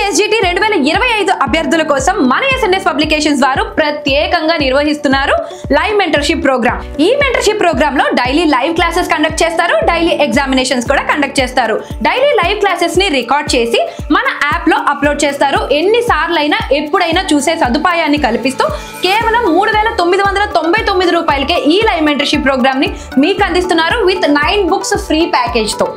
SGT 2025 అభ్యర్థుల కోసం మన ఎస్ఎన్ఎస్ పబ్లికేషన్స్ వారు ప్రత్యేకంగా నిర్వహిస్తున్నారు లైవ్ మెంటర్షిప్ ప్రోగ్రామ్. ఈ మెంటర్షిప్ ప్రోగ్రామ్ లో డైలీ లైవ్ క్లాసెస్ కండక్ట్ చేస్తారు, డైలీ ఎగ్జామినేషన్స్ కూడా కండక్ట్ చేస్తారు. డైలీ లైవ్ క్లాసెస్ ని రికార్డ్ చేసి మన యాప్ లో అప్లోడ్ చేస్తారు. ఎన్నిసార్లు అయినా ఎప్పుడైనా చూసే సదుపాయాన్ని కల్పిస్తూ కేవలం 3,999 రూపాయలకే ఈ లైవ్ మెంటర్షిప్ ప్రోగ్రామ్ ని మీకు అందిస్తున్నారు విత్ 9 బుక్స్ ఫ్రీ ప్యాకేజ్ తో.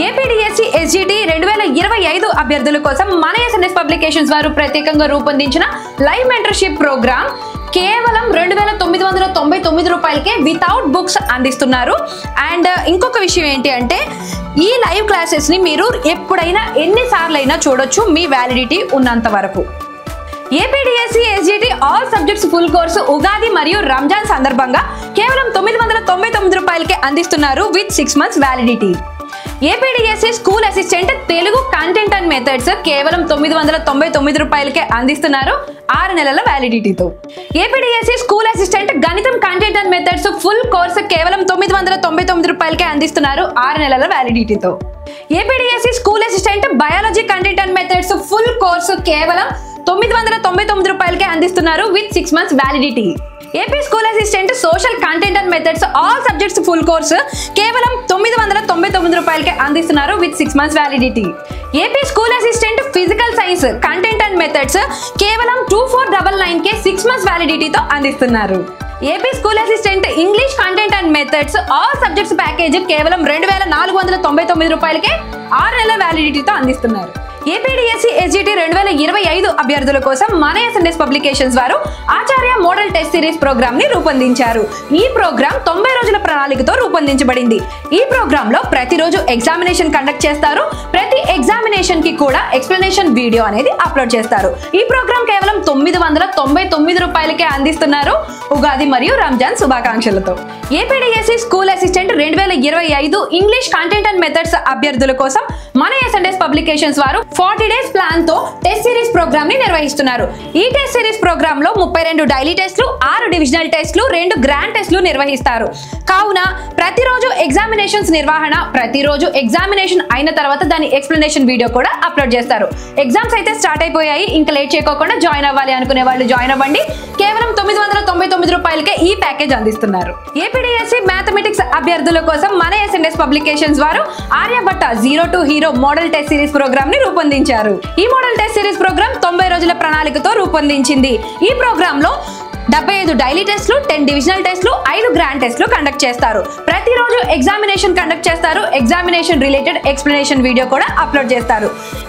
ఏపీడీఎస్సీ ఎస్జిటి 2025 అభ్యర్థుల కోసం మన ఎస్ఎన్ఎస్ పబ్లికేషన్స్ వారు ప్రత్యేకంగా రూపొందించిన లైవ్ మెంటర్షిప్ ప్రోగ్రామ్ కేవలం 2,999 రూపాయలకే వితౌట్ బుక్స్ అందిస్తున్నారు. అండ్ ఇంకొక విషయం ఏంటి అంటే ఈ లైవ్ క్లాసెస్ ని మీరు ఎప్పుడైనా ఎన్నిసార్లు అయినా చూడొచ్చు, మీ వ్యాలిడిటీ ఉన్నంత వరకు. APDSC SGT all subjects full course Ugadi మరియు రంజాన్ సందర్భంగా కేవలం 999 రూపాయలకే అందిస్తున్నారు with 6 months validity. APDSC school assistant Telugu content and methods కేవలం 999 రూపాయలకే అందిస్తున్నారు 6 నెలల వ్యాలిడిటీతో. ఏపీడీఎస్సీ స్కూల్ అసిస్టెంట్ గణితం content and methods full course కేవలం 999 రూపాయలకే అందిస్తున్నారు 6 నెలల వ్యాలిడిటీతో. APDSC school assistant biology content and methods full course కేవలం 999 రూపాయలకే అందిస్తున్నారు with 6 months validity. AP school assistant social content and methods all subjects full course కేవలం 999 రూపాయలకే అందిస్తున్నారు with 6 months validity. AP school assistant physical science content and methods కేవలం 2499కే 6 months వ్యాలిడిటీతో అందిస్తున్నారు. AP school assistant English content and methods all subjects package కేవలం 2,499 రూపాయలకే 6 నెలల వ్యాలిడిటీతో అందిస్తున్నారు. APDSC SGT 2025 అభ్యర్థుల కోసం మన ఎస్ఎన్ఎస్ పబ్లికేషన్స్ వారు ఆచార్య మోడల్ టెస్ట్ సిరీస్ ప్రోగ్రామ్ ని రూపొందించారు. ఈ ప్రోగ్రామ్ 90 రోజుల ప్రణాళికతో రూపొందించబడింది. ఈ ప్రోగ్రామ్ లో ప్రతిరోజు ఎగ్జామినేషన్ కండక్ట్ చేస్తారు. ప్రతి ఎగ్జామినేషన్ కి కూడా ఎక్స్ప్లెనేషన్ వీడియో అనేది అప్లోడ్ చేస్తారు. ఈ ప్రోగ్రామ్ కేవలం 999 రూపాయలకే అందిస్తున్నారు ఉగాది మరియు రంజాన్ శుభాకాంక్షలతో. APDSC school assistant 2025 English content and methods అభ్యర్థుల కోసం మన ఎస్ఎన్ఎస్ పబ్లికేషన్స్ వారు 40 days ప్లాన్ తో టెస్ట్ సిరీస్ ప్రోగ్రామ్ ని నిర్వహిస్తున్నారు. ఈ టెస్ట్ సిరీస్ ప్రోగ్రామ్ లో 32 డైలీ టెస్ట్లు, 6 డివిజనల్ టెస్ట్లు, 2 గ్రాండ్ టెస్ట్లు నిర్వహిస్తారు. కావున ప్రతిరోజు ఎగ్జామినేషన్స్ నిర్వహణ, ప్రతిరోజు ఎగ్జామినేషన్ అయిన తర్వాత దాని ఎక్స్ప్లెనేషన్ వీడియో కూడా అప్లోడ్ చేస్తారు. ఎగ్జామ్స్ అయితే స్టార్ట్ అయిపోయాయి, ఇంకా లేట్ చేయకోకుండా జాయిన్ అవ్వాలి అనుకునే వాళ్ళు జాయిన్ అవ్వండి. కేవలం 999 రూపాయలకే ఈ ప్యాకేజ్ అందిస్తున్నారు. ఏపీడీఎస్సీ మ్యాథమెటిక్స్ అభ్యర్థుల కోసం మన ఎస్ఎన్ఎస్ పబ్లికేషన్స్ వారు Aryabhatta 0 to hero model test series programme ని రూపొందించారు. ఈ మోడల్ టెస్ట్ సిరీస్ ప్రోగ్రామ్ 90 రోజుల ప్రణాళికతో రూపొందించింది. ఈ ప్రోగ్రామ్ లో 75 డైలీ టెస్ట్లు, 10 డివిజనల్ టెస్ట్లు, 5 గ్రాండ్ టెస్ట్లు కండక్ట్ చేస్తారు. ప్రతిరోజు ఎగ్జామినేషన్ కండక్ట్ చేస్తారు. ఎగ్జామినేషన్ రిలేటెడ్ ఎక్స్ప్లెనేషన్ వీడియో కూడా అప్లోడ్ చేస్తారు.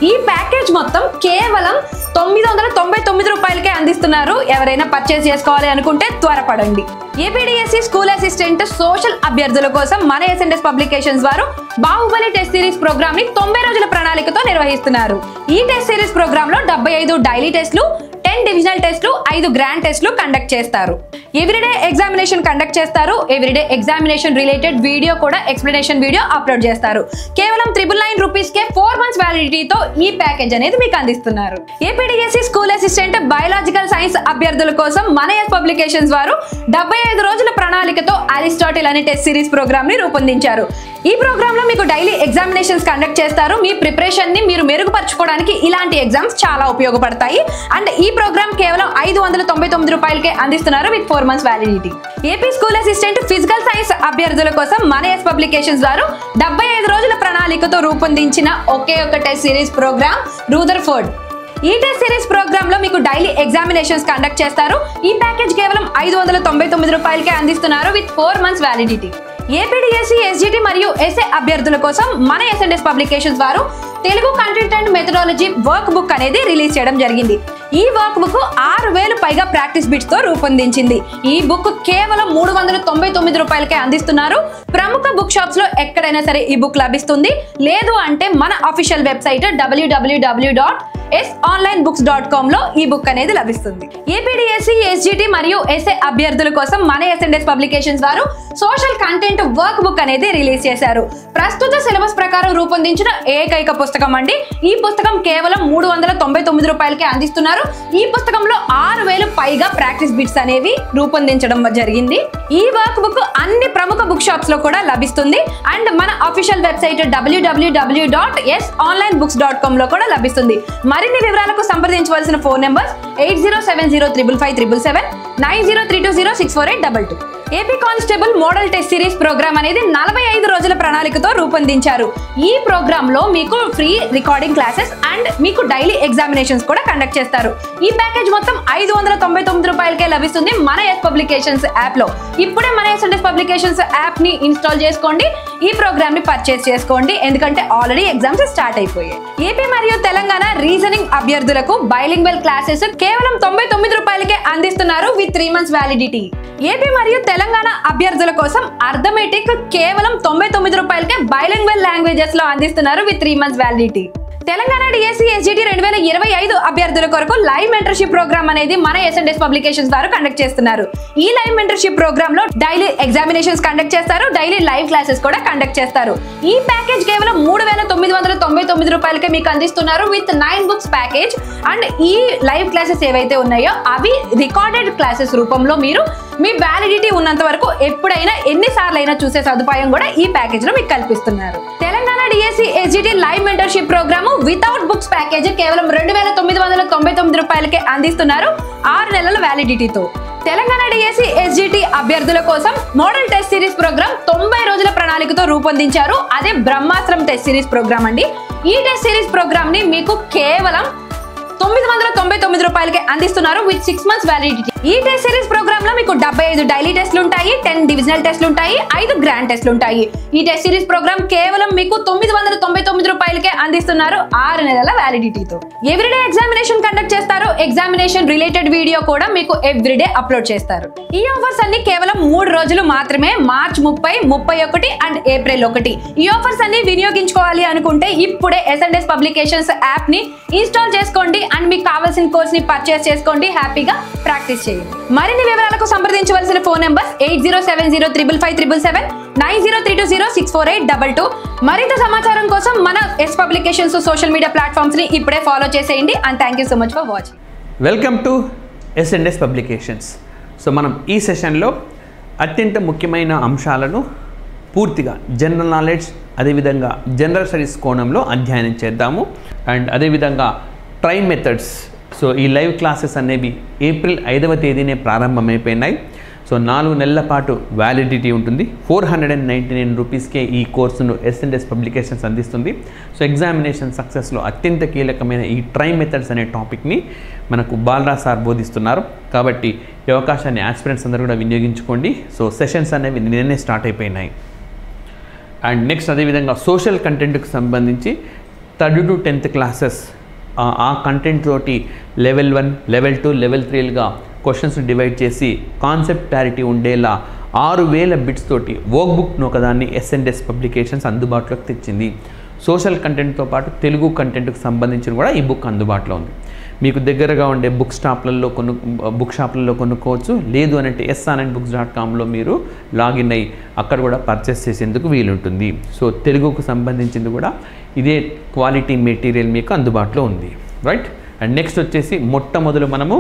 ఈ ప్యాకేజ్ మొత్తం కేవలం 999 రూపాయలకే అందిస్తున్నారు. ఎవరైనా పర్చేస్ చేసుకోవాలి అనుకుంటే త్వరపడండి. ఏపీడీఎస్సీ స్కూల్ అసిస్టెంట్ సోషల్ అభ్యర్థుల కోసం మన ఎస్ఎన్ఎస్ పబ్లికేషన్స్ వారు బాహుబలి టెస్ట్ సిరీస్ ప్రోగ్రామ్ ని 90 రోజుల ప్రణాళికతో నిర్వహిస్తున్నారు. ఈ టెస్ట్ సిరీస్ ప్రోగ్రామ్ లో 75 డైలీ టెస్ట్లు, 10 డివిజనల్ టెస్ట్లు, 5 గ్రాండ్ టెస్ట్లు కండక్ట్ చేస్తారు. ఎవ్రీడే ఎగ్జామినేషన్ కండక్ట్ చేస్తారు. ఎవ్రీడే ఎగ్జామినేషన్ రిలేటెడ్ వీడియో కూడా ఎక్స్ప్లెనేషన్ వీడియో అప్లోడ్ చేస్తారు. కేవలం 999 రూపీస్కే 4 months వ్యాలిడిటీతో ఈ ప్యాకేజ్ అనేది మీకు అందిస్తున్నారు. APDSC school assistant biological science అభ్యర్థుల కోసం మన ఎస్ పబ్లికేషన్స్ వారు 75 రోజుల ప్రణాళికతో అరిస్టాటిల్ అనే టెస్ట్ సిరీస్ ప్రోగ్రామ్ ని రూపొందించారు. ఈ ప్రోగ్రామ్ లో మీకు డైలీ ఎగ్జామినేషన్స్ కండక్ట్ చేస్తారు. మీ ప్రిపరేషన్ ని మీరు మెరుగుపరచుకోవడానికి ఇలాంటి ఎగ్జామ్స్ చాలా ఉపయోగపడతాయి. అండ్ ఈ ప్రోగ్రామ్ కేవలం 599 రూపాయలకే అందిస్తున్నారు with 4 months validity. AP school assistant physical science అభ్యర్థుల కోసం మన ఎస్ పబ్లికేషన్స్ వారు 75 రోజుల ప్రణాళికతో రూపొందించిన ఒకే ఒక టెస్ట్ సిరీస్ ప్రోగ్రామ్ రూదర్ఫోర్డ్. ఈ టెస్ట్ సిరీస్ ప్రోగ్రామ్ లో మీకు డైలీ ఎగ్జామినేషన్స్ కండక్ట్ చేస్తారు. ఈ ప్యాకేజ్ కేవలం 599 రూపాయలకే అందిస్తున్నారు with 4 months validity. APDSC SGT మరియు ఎస్ఏ అభ్యర్థుల కోసం మన ఎస్ఎన్ఎస్ పబ్లికేషన్స్ వారు Telugu content and methodology work book అనేది రిలీజ్ చేయడం జరిగింది. ఈ వర్క్ బుక్ 6000 పైగా ప్రాక్టీస్ బిట్స్ తో రూపొందించింది. ఈ బుక్ కేవలం 399 రూపాయలకే అందిస్తున్నారు. ప్రముఖ బుక్ షాప్స్ లో ఎక్కడైనా సరే ఈ బుక్ లభిస్తుంది. లేదు అంటే మన అఫీషియల్ వెబ్సైట్ www.sonlinebooks.com లో ఈ బుక్ అనేది లభిస్తుంది. ఏపీడీఎస్సీ ఎస్జిటి మరియు ఎస్ఏ అభ్యర్థుల కోసం మన ఎస్ఎన్ఎస్ పబ్లికేషన్స్ వారు సోషల్ కంటెంట్ వర్క్ బుక్ అనేది రిలీజ్ చేశారు. ప్రస్తుత సిలబస్ ప్రకారం రూపొందించిన ఏకైక పుస్తకం పుస్తకం అండి. ఈ పుస్తకం కేవలం 399 రూపాయలకే అందిస్తున్నారు. ఈ పుస్తకంలో 6000 పైగా ప్రాక్టీస్ బిట్స్ అనేవి రూపొందించడం జరిగింది. ఈ వర్క్ బుక్ అన్ని ప్రముఖ బుక్ షాప్స్ లో కూడా లభిస్తుంది అండ్ మన అఫీషియల్ వెబ్సైట్ www.yesonlinebooks.com లో కూడా లభిస్తుంది. మరిన్ని వివరాలకు సంప్రదించవలసిన phone numbers 8070557777 9032064822. AP constable model test series programme అనేది 45 రోజుల ప్రణాళికతో రూపొందించారు. ఈ ప్రోగ్రామ్ లో మీకు ఫ్రీ రికార్డింగ్ క్లాసెస్ అండ్ మీకు డైలీ ఎగ్జామినేషన్స్ కూడా కండక్ట్ చేస్తారు. ఈ ప్యాకేజ్ మొత్తం 599 రూపాయలకే లభిస్తుంది మన ఎస్ పబ్లికేషన్స్ యాప్ లో. ఇప్పుడే మన ఎస్ పబ్లికేషన్స్ యాప్ ని ఇన్స్టాల్ చేసుకోండి, ఈ ప్రోగ్రామ్ ని పర్చేస్ చేసుకోండి, ఎందుకంటే ఆల్రెడీ ఎగ్జామ్స్ స్టార్ట్ అయిపోయాయి. ఏపీ మరియు తెలంగాణ రీజనింగ్ అభ్యర్థులకు బైలింగ్వల్ క్లాసెస్ కేవలం 99 రూపాయలకే అందిస్తున్నారు విత్ 3 months వ్యాలిడిటీ. ఏపీ మరియు తెలంగాణ అభ్యర్థుల కోసం అర్థమెటిక్ కేవలం 99 రూపాయలకే బైలింగ్వల్ లాంగ్వేజెస్ లో అందిస్తున్నారు with 3 months validity. Telangana DSC SGT 2025 అభ్యర్థుల కొరకు లైవ్ మెంటర్షిప్ ప్రోగ్రామ్ అనేది మన ఎస్ పబ్లికేషన్స్ వారు కండక్ట్ చేస్తున్నారు. ఈ లైవ్ మెంటర్షిప్ ప్రోగ్రామ్ లో డైలీ ఎగ్జామినేషన్స్ కండక్ట్ చేస్తారు, డైలీ లైవ్ క్లాసెస్ కూడా కండక్ట్ చేస్తారు. ఈ ప్యాకేజ్ కేవలం 3999 రూపాయలకే మీకు అందిస్తున్నారు విత్ 9 books ప్యాకేజ్. అండ్ ఈ లైవ్ క్లాసెస్ ఏవైతే ఉన్నాయో అవి రికార్డెడ్ క్లాసెస్ రూపంలో మీరు మీ వ్యాలిడిటీ ఉన్నంత వరకు ఎప్పుడైనా ఎన్నిసార్లు అయినా చూసే సదుపాయం కూడా ఈ ప్యాకేజ్ లో మీకు కల్పిస్తున్నారు. Telangana DSC SGT live mentorship programme without books package కేవలం 2999 రూపాయలకే అందిస్తున్నారు 6 నెలల వ్యాలిడిటీతో. తెలంగాణ డిఎస్సి ఎస్జిటి అభ్యర్థుల కోసం మోడల్ టెస్ట్ సిరీస్ ప్రోగ్రామ్ 90 రోజుల ప్రణాళికతో రూపొందించారు. అదే బ్రహ్మాస్త్రం టెస్ట్ సిరీస్ ప్రోగ్రామ్ అండి. ఈ టెస్ట్ సిరీస్ ప్రోగ్రామ్ ని మీకు కేవలం 999 రూపాయలకే అందిస్తున్నారు విత్ 6 months వ్యాలిడిటీ. ఈ టెస్ట్ సిరీస్ ప్రోగ్రామ్ లో మీకు 75 డైలీ టెస్ట్లు ఉంటాయి, 10 డివిజనల్ టెస్ట్లు ఉంటాయి, 5 గ్రాండ్ టెస్ట్లు ఉంటాయి. ఈ టెస్ట్ సిరీస్ ప్రోగ్రామ్ కేవలం మీకు 999 రూపాయలకే అందిస్తున్నారు 6 నెలల వ్యాలిడిటీతో. ఎవ్రీడే ఎగ్జామినేషన్ కండక్ట్ చేస్తారు. ఎగ్జామినేషన్ రిలేటెడ్ వీడియో కూడా మీకు ఎవ్రీడే అప్లోడ్ చేస్తారు. ఈ ఆఫర్స్ అన్ని కేవలం 3 రోజులు మాత్రమే, మార్చ్ 30, 31 అండ్ ఏప్రిల్ 1. ఈ ఆఫర్స్ అన్ని వినియోగించుకోవాలి అనుకుంటే ఇప్పుడే ఎస్ పబ్లికేషన్స్ యాప్ ని ఇన్స్టాల్ చేసుకోండి అండ్ మీకు కావాల్సిన కోర్స్ ని పర్చేస్ చేసుకోండి, హ్యాపీగా ప్రాక్టీస్ చేయండి. మరిన్ని వివరాలకు సంప్రదించవలసిన ఫోన్ నెంబర్ 8070557777 9032064822. మరింత సమాచారం కోసం మన yes publications social media platforms ని ఇప్పుడే ఫాలో చేసేయండి. And thank you so much for watching. Welcome to yes publications. So మనం ఈ సెషన్లో అత్యంత ముఖ్యమైన అంశాలను పూర్తిగా జనరల్ నాలెడ్జ్ అదేవిధంగా జనరల్ స్టడీస్ కోణంలో అధ్యయనం చేద్దాము. అండ్ అదేవిధంగా ట్రై మెథడ్స్. సో ఈ లైవ్ క్లాసెస్ అనేవి ఏప్రిల్ 5వ తేదీనే ప్రారంభమైపోయినాయి. సో 4 నెలల పాటు వ్యాలిడిటీ ఉంటుంది. 499 రూపీస్కే ఈ కోర్సును ఎస్ పబ్లికేషన్స్ అందిస్తుంది. సో ఎగ్జామినేషన్ సక్సెస్లో అత్యంత కీలకమైన ఈ ట్రై మెథడ్స్ అనే టాపిక్ని మనకు బాలరాజ్ సార్ బోధిస్తున్నారు. కాబట్టి ఈ అవకాశాన్ని ఆస్పిరెంట్స్ అందరూ కూడా వినియోగించుకోండి. సో సెషన్స్ అనేవి నిన్నే స్టార్ట్ అయిపోయినాయి. అండ్ నెక్స్ట్ అదేవిధంగా సోషల్ కంటెంట్కి సంబంధించి 3rd to 10th క్లాసెస్ ఆ కంటెంట్ తోటి లెవెల్ 1, లెవెల్ 2, లెవెల్ 3లుగా క్వశ్చన్స్ డివైడ్ చేసి కాన్సెప్ట్ క్లారిటీ ఉండేలా 6000 బిట్స్ తోటి వర్క్ బుక్ను ఒకదాన్ని ఎస్ పబ్లికేషన్స్ అందుబాటులోకి తెచ్చింది. సోషల్ కంటెంట్తో పాటు తెలుగు కంటెంట్కి సంబంధించిన కూడా ఈ బుక్ అందుబాటులో ఉంది. మీకు దగ్గరగా ఉండే బుక్ షాప్లలో కొనుక్కోవచ్చు. లేదు అంటే yesonlinebooks.comలో మీరు లాగిన్ అయ్యి అక్కడ కూడా పర్చేస్ చేసేందుకు వీలుంటుంది. సో తెలుగుకు సంబంధించింది కూడా ఇదే క్వాలిటీ మెటీరియల్ మీకు అందుబాటులో ఉంది, రైట్. అండ్ నెక్స్ట్ వచ్చేసి మొట్టమొదలు మనము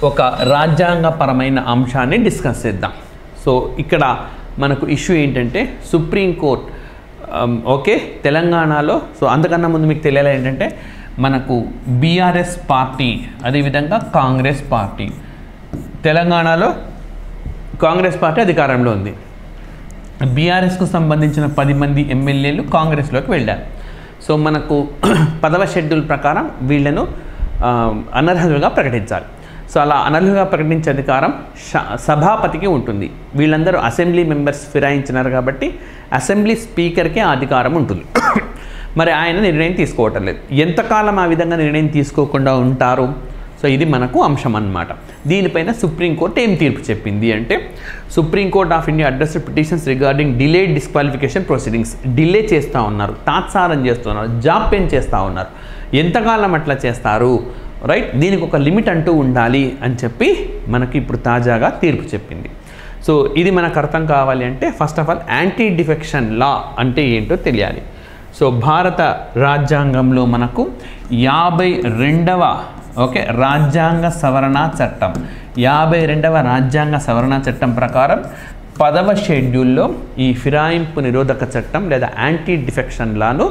ఒక రాజ్యాంగపరమైన అంశాన్ని డిస్కస్ చేద్దాం. సో ఇక్కడ మనకు ఇష్యూ ఏంటంటే సుప్రీంకోర్టు ఓకే తెలంగాణలో. సో అంతకన్నా ముందు మీకు తెలియాలి ఏంటంటే మనకు బీఆర్ఎస్ పార్టీ అదేవిధంగా కాంగ్రెస్ పార్టీ, తెలంగాణలో కాంగ్రెస్ పార్టీ అధికారంలో ఉంది. బీఆర్ఎస్కు సంబంధించిన 10 మంది ఎమ్మెల్యేలు కాంగ్రెస్లోకి వెళ్ళారు. సో మనకు 10వ షెడ్యూల్ ప్రకారం వీళ్లను అనర్హులుగా ప్రకటించాలి. సో అలా అనర్హులుగా ప్రకటించే అధికారం సభాపతికి ఉంటుంది. వీళ్ళందరూ అసెంబ్లీ మెంబర్స్ ఫిరాయించినారు కాబట్టి అసెంబ్లీ స్పీకర్కే ఆ అధికారం ఉంటుంది. మరి ఆయన నిర్ణయం తీసుకోవటం లేదు. ఎంతకాలం ఆ విధంగా నిర్ణయం తీసుకోకుండా ఉంటారు? సో ఇది మనకు అంశం అన్నమాట. దీనిపైన సుప్రీంకోర్టు ఏం తీర్పు చెప్పింది అంటే, Supreme Court of India addressed petitions regarding delayed disqualification proceedings. Delay చేస్తూ ఉన్నారు, తాత్సారం చేస్తున్నారు, జాప్యం చేస్తూ ఉన్నారు. ఎంతకాలం అట్లా చేస్తారు, రైట్? దీనికి ఒక లిమిట్ అంటూ ఉండాలి అని చెప్పి మనకి ఇప్పుడు తాజాగా తీర్పు చెప్పింది. సో ఇది మనకు అర్థం కావాలి అంటే first of all anti defection law అంటే ఏంటో తెలియాలి. సో భారత రాజ్యాంగంలో మనకు 52వ రాజ్యాంగ సవరణ చట్టం 52వ రాజ్యాంగ సవరణ చట్టం ప్రకారం 10వ షెడ్యూల్లో ఈ ఫిరాయింపు నిరోధక చట్టం లేదా యాంటీ డిఫెక్షన్ లాను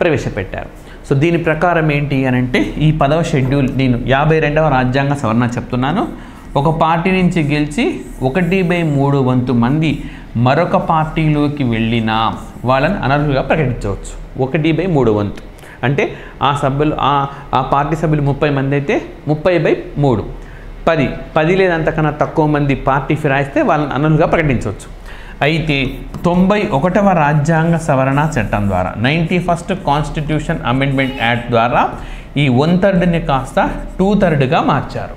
ప్రవేశపెట్టారు. సో దీని ప్రకారం ఏంటి అని అంటే ఈ 10వ షెడ్యూల్ నేను 52వ రాజ్యాంగ సవరణ చెప్తున్నాను. ఒక పార్టీ నుంచి గెలిచి 1/3 వంతు మంది మరొక పార్టీలోకి వెళ్ళినా వాళ్ళని అనర్హులుగా ప్రకటించవచ్చు. 1/3 వంతు అంటే ఆ సభ్యులు ఆ పార్టీ సభ్యులు 30 మంది అయితే 30/3 10 లేదా అంతకన్నా తక్కువ మంది పార్టీ ఫిరాయిస్తే వాళ్ళని అనర్హులుగా ప్రకటించవచ్చు. అయితే 91వ రాజ్యాంగ సవరణ చట్టం ద్వారా 91st కాన్స్టిట్యూషన్ అమెండ్మెంట్ యాక్ట్ ద్వారా ఈ 1/3ని కాస్త 2/3గా మార్చారు.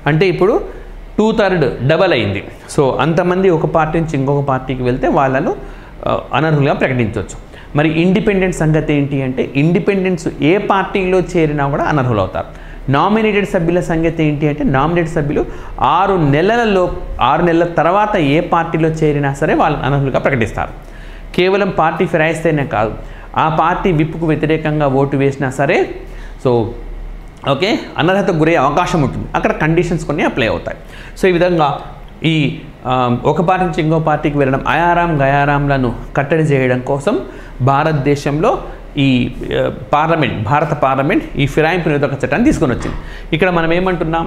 అంటే ఇప్పుడు 2/3 డబల్ అయింది. సో అంతమంది ఒక పార్టీ నుంచి ఇంకొక పార్టీకి వెళ్తే వాళ్ళను అనర్హులుగా ప్రకటించవచ్చు. మరి ఇండిపెండెంట్ సంగతి ఏంటి అంటే ఇండిపెండెంట్స్ ఏ పార్టీలో చేరినా కూడా అనర్హులు అవుతారు. నామినేటెడ్ సభ్యుల సంగతి ఏంటి అంటే నామినేటెడ్ సభ్యులు 6 నెలల తర్వాత ఏ పార్టీలో చేరినా సరే వాళ్ళని అనర్హులుగా ప్రకటిస్తారు. కేవలం పార్టీ ఫిరాయిస్తేనే కాదు, ఆ పార్టీ విప్పుకు వ్యతిరేకంగా ఓటు వేసినా సరే సో అనర్హతకు గురయ్యే అవకాశం ఉంటుంది. అక్కడ కండిషన్స్ కొన్ని అప్లై అవుతాయి. సో ఈ విధంగా ఈ ఒక పార్టీ నుంచి ఇంకో పార్టీకి వెళ్ళడం గయారాంలను కట్టడి చేయడం కోసం భారతదేశంలో ఈ భారత పార్లమెంట్ ఈ ఫిరాయింపు నిరోధక చట్టాన్ని తీసుకొని వచ్చింది. ఇక్కడ మనం ఏమంటున్నాం,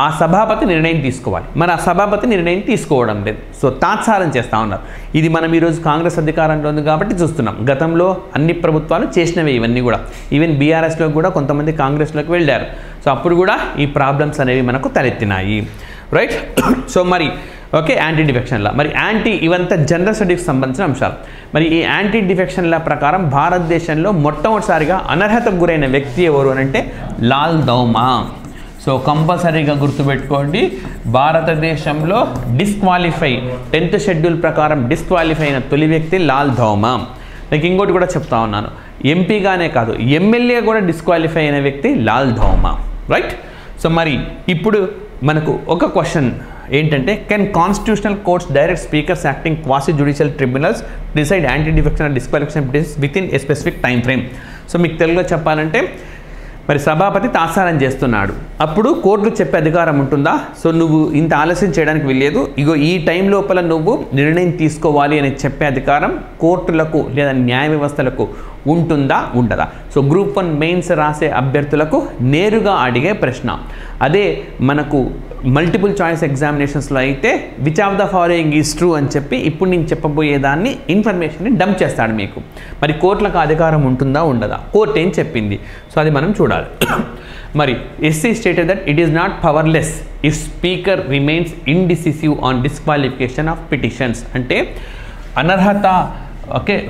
ఆ సభాపతి నిర్ణయం తీసుకోవాలి. మరి ఆ సభాపతి నిర్ణయం తీసుకోవడం లేదు. సో తాత్సారం చేస్తూ ఉన్నారు. ఇది మనం ఈరోజు కాంగ్రెస్ అధికారంలో ఉంది కాబట్టి చూస్తున్నాం. గతంలో అన్ని ప్రభుత్వాలు చేసినవే ఇవన్నీ కూడా. ఈవెన్ బీఆర్ఎస్లో కూడా కొంతమంది కాంగ్రెస్లోకి వెళ్ళారు. సో అప్పుడు కూడా ఈ ప్రాబ్లమ్స్ అనేవి మనకు తలెత్తినాయి. రైట్. సో మరి యాంటీ డిఫెక్షన్ లా, మరి ఇవంతా జనరల్ స్టడీకి సంబంధించిన అంశాలు. మరి ఈ యాంటీ డిఫెక్షన్ లా ప్రకారం భారతదేశంలో మొట్టమొదటిసారిగా అనర్హతకు గురైన వ్యక్తి ఎవరు అని అంటే లాల్ దౌమా. సో కంపల్సరీగా గుర్తుపెట్టుకోండి, భారతదేశంలో 10th షెడ్యూల్ ప్రకారం డిస్క్వాలిఫై అయిన తొలి వ్యక్తి లాల్ దౌమా. నాకు ఇంకోటి కూడా చెప్తా ఉన్నాను, ఎంపీగానే కాదు ఎమ్మెల్యే కూడా డిస్క్వాలిఫై అయిన వ్యక్తి లాల్ దౌమా. రైట్. సో మరి ఇప్పుడు మనకు ఒక క్వశ్చన్ ఏంటంటే, can constitutional courts direct speakers acting క్వాసి judicial tribunals decide anti defection and disqualification with in a specific time frame. So మీకు తెలుగులో చెప్పాలంటే మరి సభాపతి తాత్సారం చేస్తున్నాడు, అప్పుడు కోర్టులు చెప్పే అధికారం ఉంటుందా? సో నువ్వు ఇంత ఆలస్యం చేయడానికి వెళ్ళలేదు, ఇగో ఈ టైం లోపల నువ్వు నిర్ణయం తీసుకోవాలి అని చెప్పే అధికారం కోర్టులకు లేదా న్యాయ వ్యవస్థలకు ఉంటుందా ఉండదా? సో గ్రూప్ 1 మెయిన్స్ రాసే అభ్యర్థులకు నేరుగా అడిగే ప్రశ్న. అదే మనకు మల్టిపుల్ చాయిస్ ఎగ్జామినేషన్స్లో అయితే which of the following is true అని చెప్పి ఇప్పుడు నేను చెప్పబోయేదాన్ని ఇన్ఫర్మేషన్ని డంప్ చేస్తాడు మీకు. మరి కోర్టులకు అధికారం ఉంటుందా ఉండదా? కోర్టు ఏం చెప్పింది? సో అది మనం చూడాలి. మరి SC stated that it is not powerless if speaker remains indecisive on disqualification of petitions. అంటే అనర్హత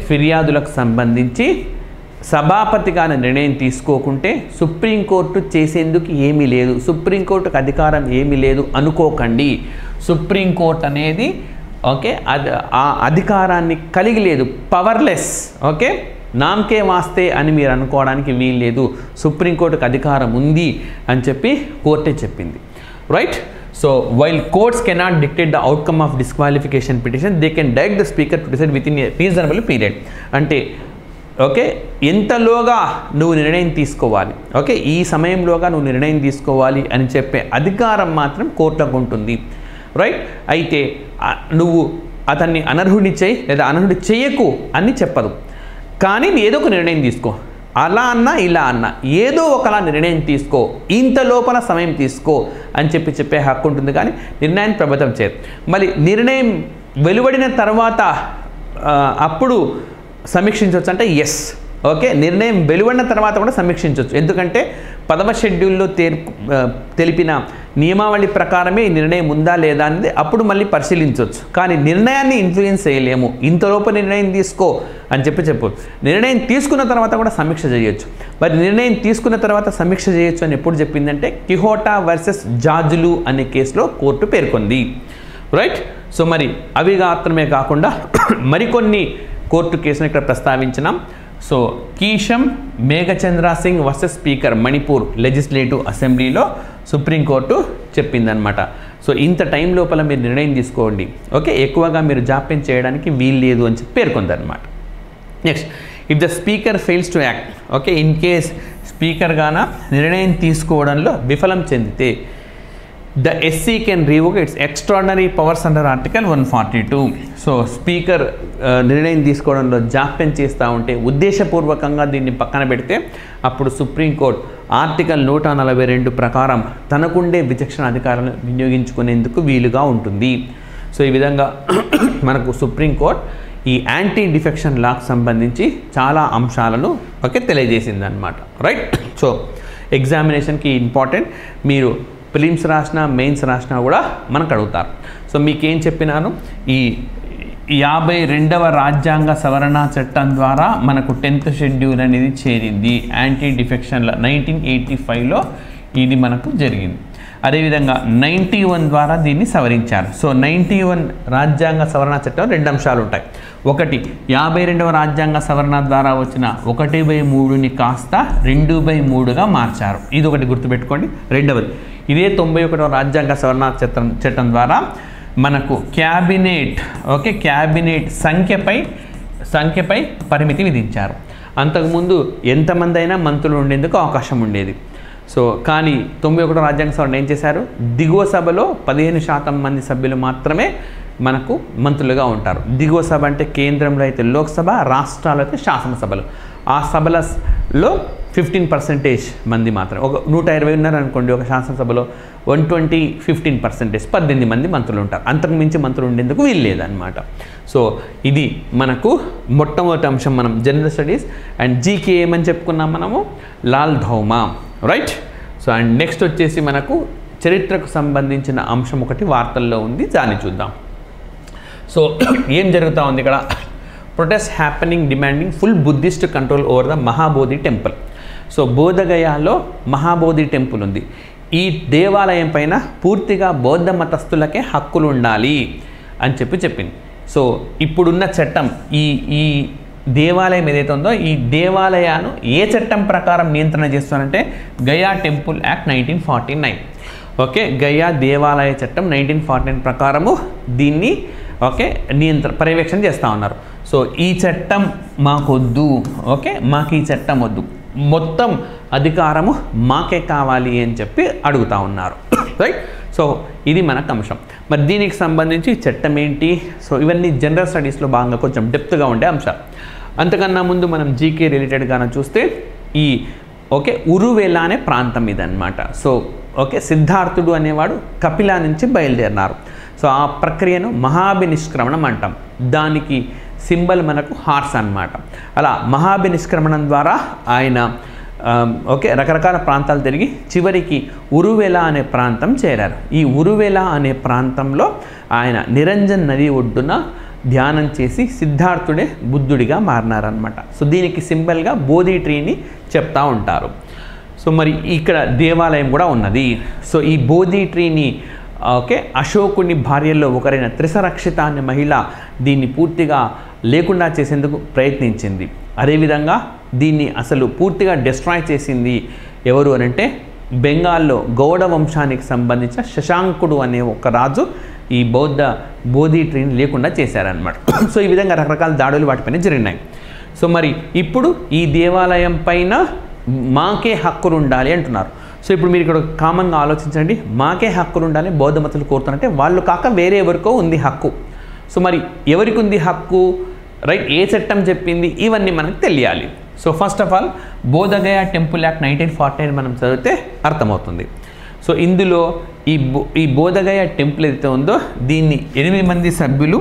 ఫిర్యాదులకు సంబంధించి సభాపతిగా నిర్ణయం తీసుకోకుంటే సుప్రీంకోర్టు చేసేందుకు ఏమీ లేదు, సుప్రీంకోర్టుకు అధికారం ఏమీ లేదు అనుకోకండి. సుప్రీంకోర్టు అనేది ఆ అధికారాన్ని కలిగి లేదు, పవర్లెస్. నామకే వాస్తే అని మీరు అనుకోవడానికి వీలు లేదు. సుప్రీంకోర్టుకు అధికారం ఉంది అని చెప్పి కోర్టే చెప్పింది. Right. So while courts cannot dictate the outcome of disqualification petition, they can direct the speaker to decide within a reasonable period. అంటే ఎంతలోగా నువ్వు నిర్ణయం తీసుకోవాలి, ఈ సమయంలోగా నువ్వు నిర్ణయం తీసుకోవాలి అని చెప్పే అధికారం మాత్రం కోర్టులకు ఉంటుంది. రైట్. అయితే నువ్వు అతన్ని అనర్హుడిని చేయి లేదా అనర్హుడి చేయకు అని చెప్పదు, కానీ ఏదో ఒక నిర్ణయం తీసుకో, అలా అన్నా ఇలా అన్నా ఏదో ఒకలా నిర్ణయం తీసుకో, ఇంత లోపల సమయం తీసుకో అని చెప్పే హక్కు ఉంటుంది, కానీ నిర్ణయాన్ని ప్రభుత్వం చేయదు. మళ్ళీ నిర్ణయం వెలువడిన తర్వాత అప్పుడు సమీక్షించవచ్చు అంటే ఎస్, నిర్ణయం వెలువడిన తర్వాత కూడా సమీక్షించవచ్చు. ఎందుకంటే 10వ షెడ్యూల్లో తెలిపిన నియమావళి ప్రకారమే ఈ నిర్ణయం ఉందా లేదా అనేది అప్పుడు మళ్ళీ పరిశీలించవచ్చు. కానీ నిర్ణయాన్ని ఇన్ఫ్లుయెన్స్ చేయలేము, ఇంతలోపు నిర్ణయం తీసుకో అని చెప్పు. నిర్ణయం తీసుకున్న తర్వాత కూడా సమీక్ష చేయొచ్చు. మరి నిర్ణయం తీసుకున్న తర్వాత సమీక్ష చేయొచ్చు అని ఎప్పుడు చెప్పిందంటే కిహోటా వర్సెస్ జార్జులు అనే కేసులో కోర్టు పేర్కొంది. రైట్. సో మరి అవి మాత్రమే కాకుండా మరికొన్ని కోర్టు కేసును ఇక్కడ ప్రస్తావించినాం. So Keisham Meghachandra Singh versus speaker Manipur legislative అసెంబ్లీలో సుప్రీంకోర్టు చెప్పిందనమాట. సో ఇంత టైం లోపల మీరు నిర్ణయం తీసుకోండి, ఎక్కువగా మీరు జాప్యం చేయడానికి వీలు లేదు అని చెప్పి పేర్కొందనమాట. Next, if the speaker fails to act, okay, in case speaker గాన నిర్ణయం తీసుకోవడంలో విఫలం చెందితే the SC can revoke its extraordinary powers under article 142. So speaker నిర్ణయం తీసుకోవడంలో జాప్యం చేస్తూ ఉంటే, ఉద్దేశపూర్వకంగా దీన్ని పక్కన పెడితే, అప్పుడు సుప్రీంకోర్టు ఆర్టికల్ 142 ప్రకారం తనకుండే విచక్షణ అధికారాలను వినియోగించుకునేందుకు వీలుగా ఉంటుంది. సో ఈ విధంగా మనకు సుప్రీంకోర్టు ఈ యాంటీ డిఫెక్షన్ లాకు సంబంధించి చాలా అంశాలను తెలియజేసింది అనమాట. రైట్. సో ఎగ్జామినేషన్కి ఇంపార్టెంట్, మీరు ప్రిలిమ్స్ రాసినా మెయిన్స్ రాసినా కూడా మనకు అడుగుతారు. సో మీకేం చెప్పినాను, ఈ 52వ రాజ్యాంగ సవరణ చట్టం ద్వారా మనకు 10th షెడ్యూల్ అనేది చేరింది. యాంటీ డిఫెక్షన్ల 1985లో ఇది మనకు జరిగింది. అదేవిధంగా 91 ద్వారా దీన్ని సవరించారు. సో 91 రాజ్యాంగ సవరణ చట్టం 2 అంశాలు ఉంటాయి. ఒకటి 52వ రాజ్యాంగ సవరణ ద్వారా వచ్చిన 1/3ని కాస్త 2/3గా మార్చారు. ఇది ఒకటి గుర్తుపెట్టుకోండి. రెండవది, ఇదే 91వ రాజ్యాంగ సవరణ చట్టం ద్వారా మనకు క్యాబినెట్ క్యాబినెట్ సంఖ్యపై పరిమితి విధించారు. అంతకుముందు ఎంతమంది అయినా మంత్రులు ఉండేందుకు అవకాశం ఉండేది. సో కానీ 91వ రాజ్యాంగ సవరణ ఏం చేశారు, దిగువ సభలో 15% మంది సభ్యులు మాత్రమే మనకు మంత్రులుగా ఉంటారు. దిగువ సభ అంటే కేంద్రంలో అయితే లోక్సభ, రాష్ట్రాలు అయితే శాసనసభలు. ఆ సభలలో 15% మంది మాత్రమే. ఒక 120 ఉన్నారు అనుకోండి, ఒక శాసనసభలో 120 15% 18 మంది మంత్రులు ఉంటారు. అంతకు మించి మంత్రులు ఉండేందుకు వీలు లేదన్నమాట. సో ఇది మనకు మొట్టమొదటి అంశం. మనం జనరల్ స్టడీస్ అండ్ జీకే ఏమని చెప్పుకున్నాం మనము, Lalduhoma. Right. So and next వచ్చేసి మనకు చరిత్రకు సంబంధించిన అంశం ఒకటి వార్తల్లో ఉంది, దాన్ని చూద్దాం. సో ఏం జరుగుతూ ఉంది ఇక్కడ, protest happening demanding full Buddhist control over the Mahabodhi temple. So బోధగయాలో మహాబోధి టెంపుల్ ఉంది. ఈ దేవాలయం పైన పూర్తిగా బౌద్ధ మతస్థులకే హక్కులు ఉండాలి అని చెప్పింది. సో ఇప్పుడున్న చట్టం, ఈ దేవాలయం ఏదైతే ఉందో ఈ దేవాలయాన్ని ఏ చట్టం ప్రకారం నియంత్రణ చేస్తానంటే గయా టెంపుల్ యాక్ట్ 1949. గయా దేవాలయ చట్టం 1949 ప్రకారము దీన్ని పర్యవేక్షణ చేస్తూ ఉన్నారు. సో ఈ చట్టం మాకొద్దు, మాకు ఈ చట్టం వద్దు, మొత్తం అధికారము మాకే కావాలి అని చెప్పి అడుగుతూ ఉన్నారు. రైట్. సో ఇది మనకు అంశం. మరి దీనికి సంబంధించి చట్టం ఏంటి, సో ఇవన్నీ జనరల్ స్టడీస్లో భాగంగా కొంచెం డెప్త్గా ఉండే అంశాలు. అంతకన్నా ముందు మనం జీకే రిలేటెడ్గా చూస్తే ఈ ఉరువెలా అనే ప్రాంతం ఇదన్నమాట. సో సిద్ధార్థుడు అనేవాడు కపిల నుంచి బయలుదేరినారు. సో ఆ ప్రక్రియను మహాభినిష్క్రమణం అంటాం. దానికి సింబల్ మనకు హార్స్ అన్నమాట. అలా మహాభినిష్క్రమణం ద్వారా ఆయన రకరకాల ప్రాంతాలు తిరిగి చివరికి ఉరువెలా అనే ప్రాంతం చేరారు. ఈ ఉరువెలా అనే ప్రాంతంలో ఆయన నిరంజన్ నది ఒడ్డున ధ్యానం చేసి సిద్ధార్థుడే బుద్ధుడిగా మారినారనమాట. సో దీనికి సింబల్గా బోధి ట్రీని చెప్తా ఉంటారు. సో మరి ఇక్కడ దేవాలయం కూడా ఉన్నది. సో ఈ బోధి ట్రీని అశోకుని భార్యల్లో ఒకరైన త్రిసరక్షిత అనే మహిళ దీన్ని పూర్తిగా లేకుండా చేసేందుకు ప్రయత్నించింది. అదేవిధంగా దీన్ని అసలు పూర్తిగా డిస్ట్రాయ్ చేసింది ఎవరు అనంటే బెంగాల్లో గౌడ వంశానికి సంబంధించిన శశాంకుడు అనే ఒక రాజు ఈ బోధి ట్రీని లేకుండా చేశారనమాట. సో ఈ విధంగా రకరకాల దాడులు వాటిపైన జరిగినాయి. సో మరి ఇప్పుడు ఈ దేవాలయం పైన మాకే హక్కులు ఉండాలి అంటున్నారు. సో ఇప్పుడు మీరు ఇక్కడ కామన్గా ఆలోచించండి, మాకే హక్కులు ఉండాలి బౌద్ధ మతలు కోరుతారంటే వాళ్ళు కాక వేరే ఎవరికో ఉంది హక్కు. సో మరి ఎవరికి ఉంది హక్కు, రైట్, ఏ చట్టం చెప్పింది, ఇవన్నీ మనకు తెలియాలి. So first of all Bodh Gaya temple act 1949 మనం చదివితే అర్థమవుతుంది. సో ఇందులో ఈ బోధగయ టెంపుల్ ఏదైతే ఉందో దీన్ని 8 మంది సభ్యులు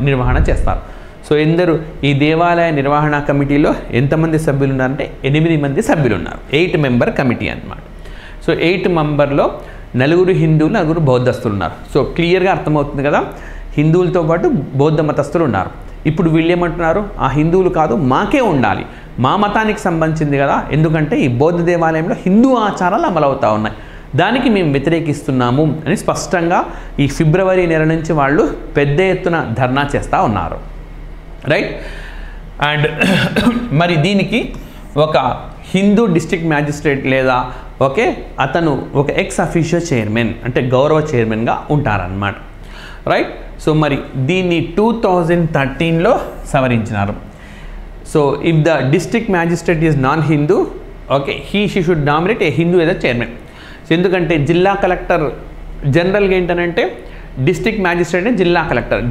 నిర్వహణ చేస్తారు. సో ఎందరు ఈ దేవాలయ నిర్వహణ కమిటీలో ఎంతమంది సభ్యులు ఉన్నారంటే 8 మంది సభ్యులు ఉన్నారు. 8 మెంబర్ కమిటీ అన్నమాట. సో 8 మెంబర్లో 4 హిందువులు, 4 బౌద్ధస్తులు ఉన్నారు. సో క్లియర్గా అర్థమవుతుంది కదా, హిందువులతో పాటు బౌద్ధ మతస్థులు ఉన్నారు. ఇప్పుడు వీళ్ళు ఏమంటున్నారు, ఆ హిందువులు కాదు మాకే ఉండాలి, మా మతానికి సంబంధించింది కదా, ఎందుకంటే ఈ బౌద్ధ దేవాలయంలో హిందూ ఆచారాలు అమలవుతూ ఉన్నాయి, దానికి మేము వ్యతిరేకిస్తున్నాము అని స్పష్టంగా ఈ ఫిబ్రవరి నెల నుంచి వాళ్ళు పెద్ద ఎత్తున ధర్నా చేస్తూ ఉన్నారు. రైట్. అండ్ మరి దీనికి ఒక హిందూ డిస్ట్రిక్ట్ మ్యాజిస్ట్రేట్ లేదా అతను ఒక ఎక్స్ అఫీషియో చైర్మన్ అంటే గౌరవ చైర్మన్గా ఉంటారన్నమాట. రైట్. సో మరి దీన్ని 2013లో సవరించినారు. So if the district magistrate is non Hindu, okay, she should nominate a Hindu as chairman. So ఎందుకంటే జిల్లా కలెక్టర్ జనరల్గా ఏంటంటే డిస్ట్రిక్ట్ మ్యాజిస్ట్రేట్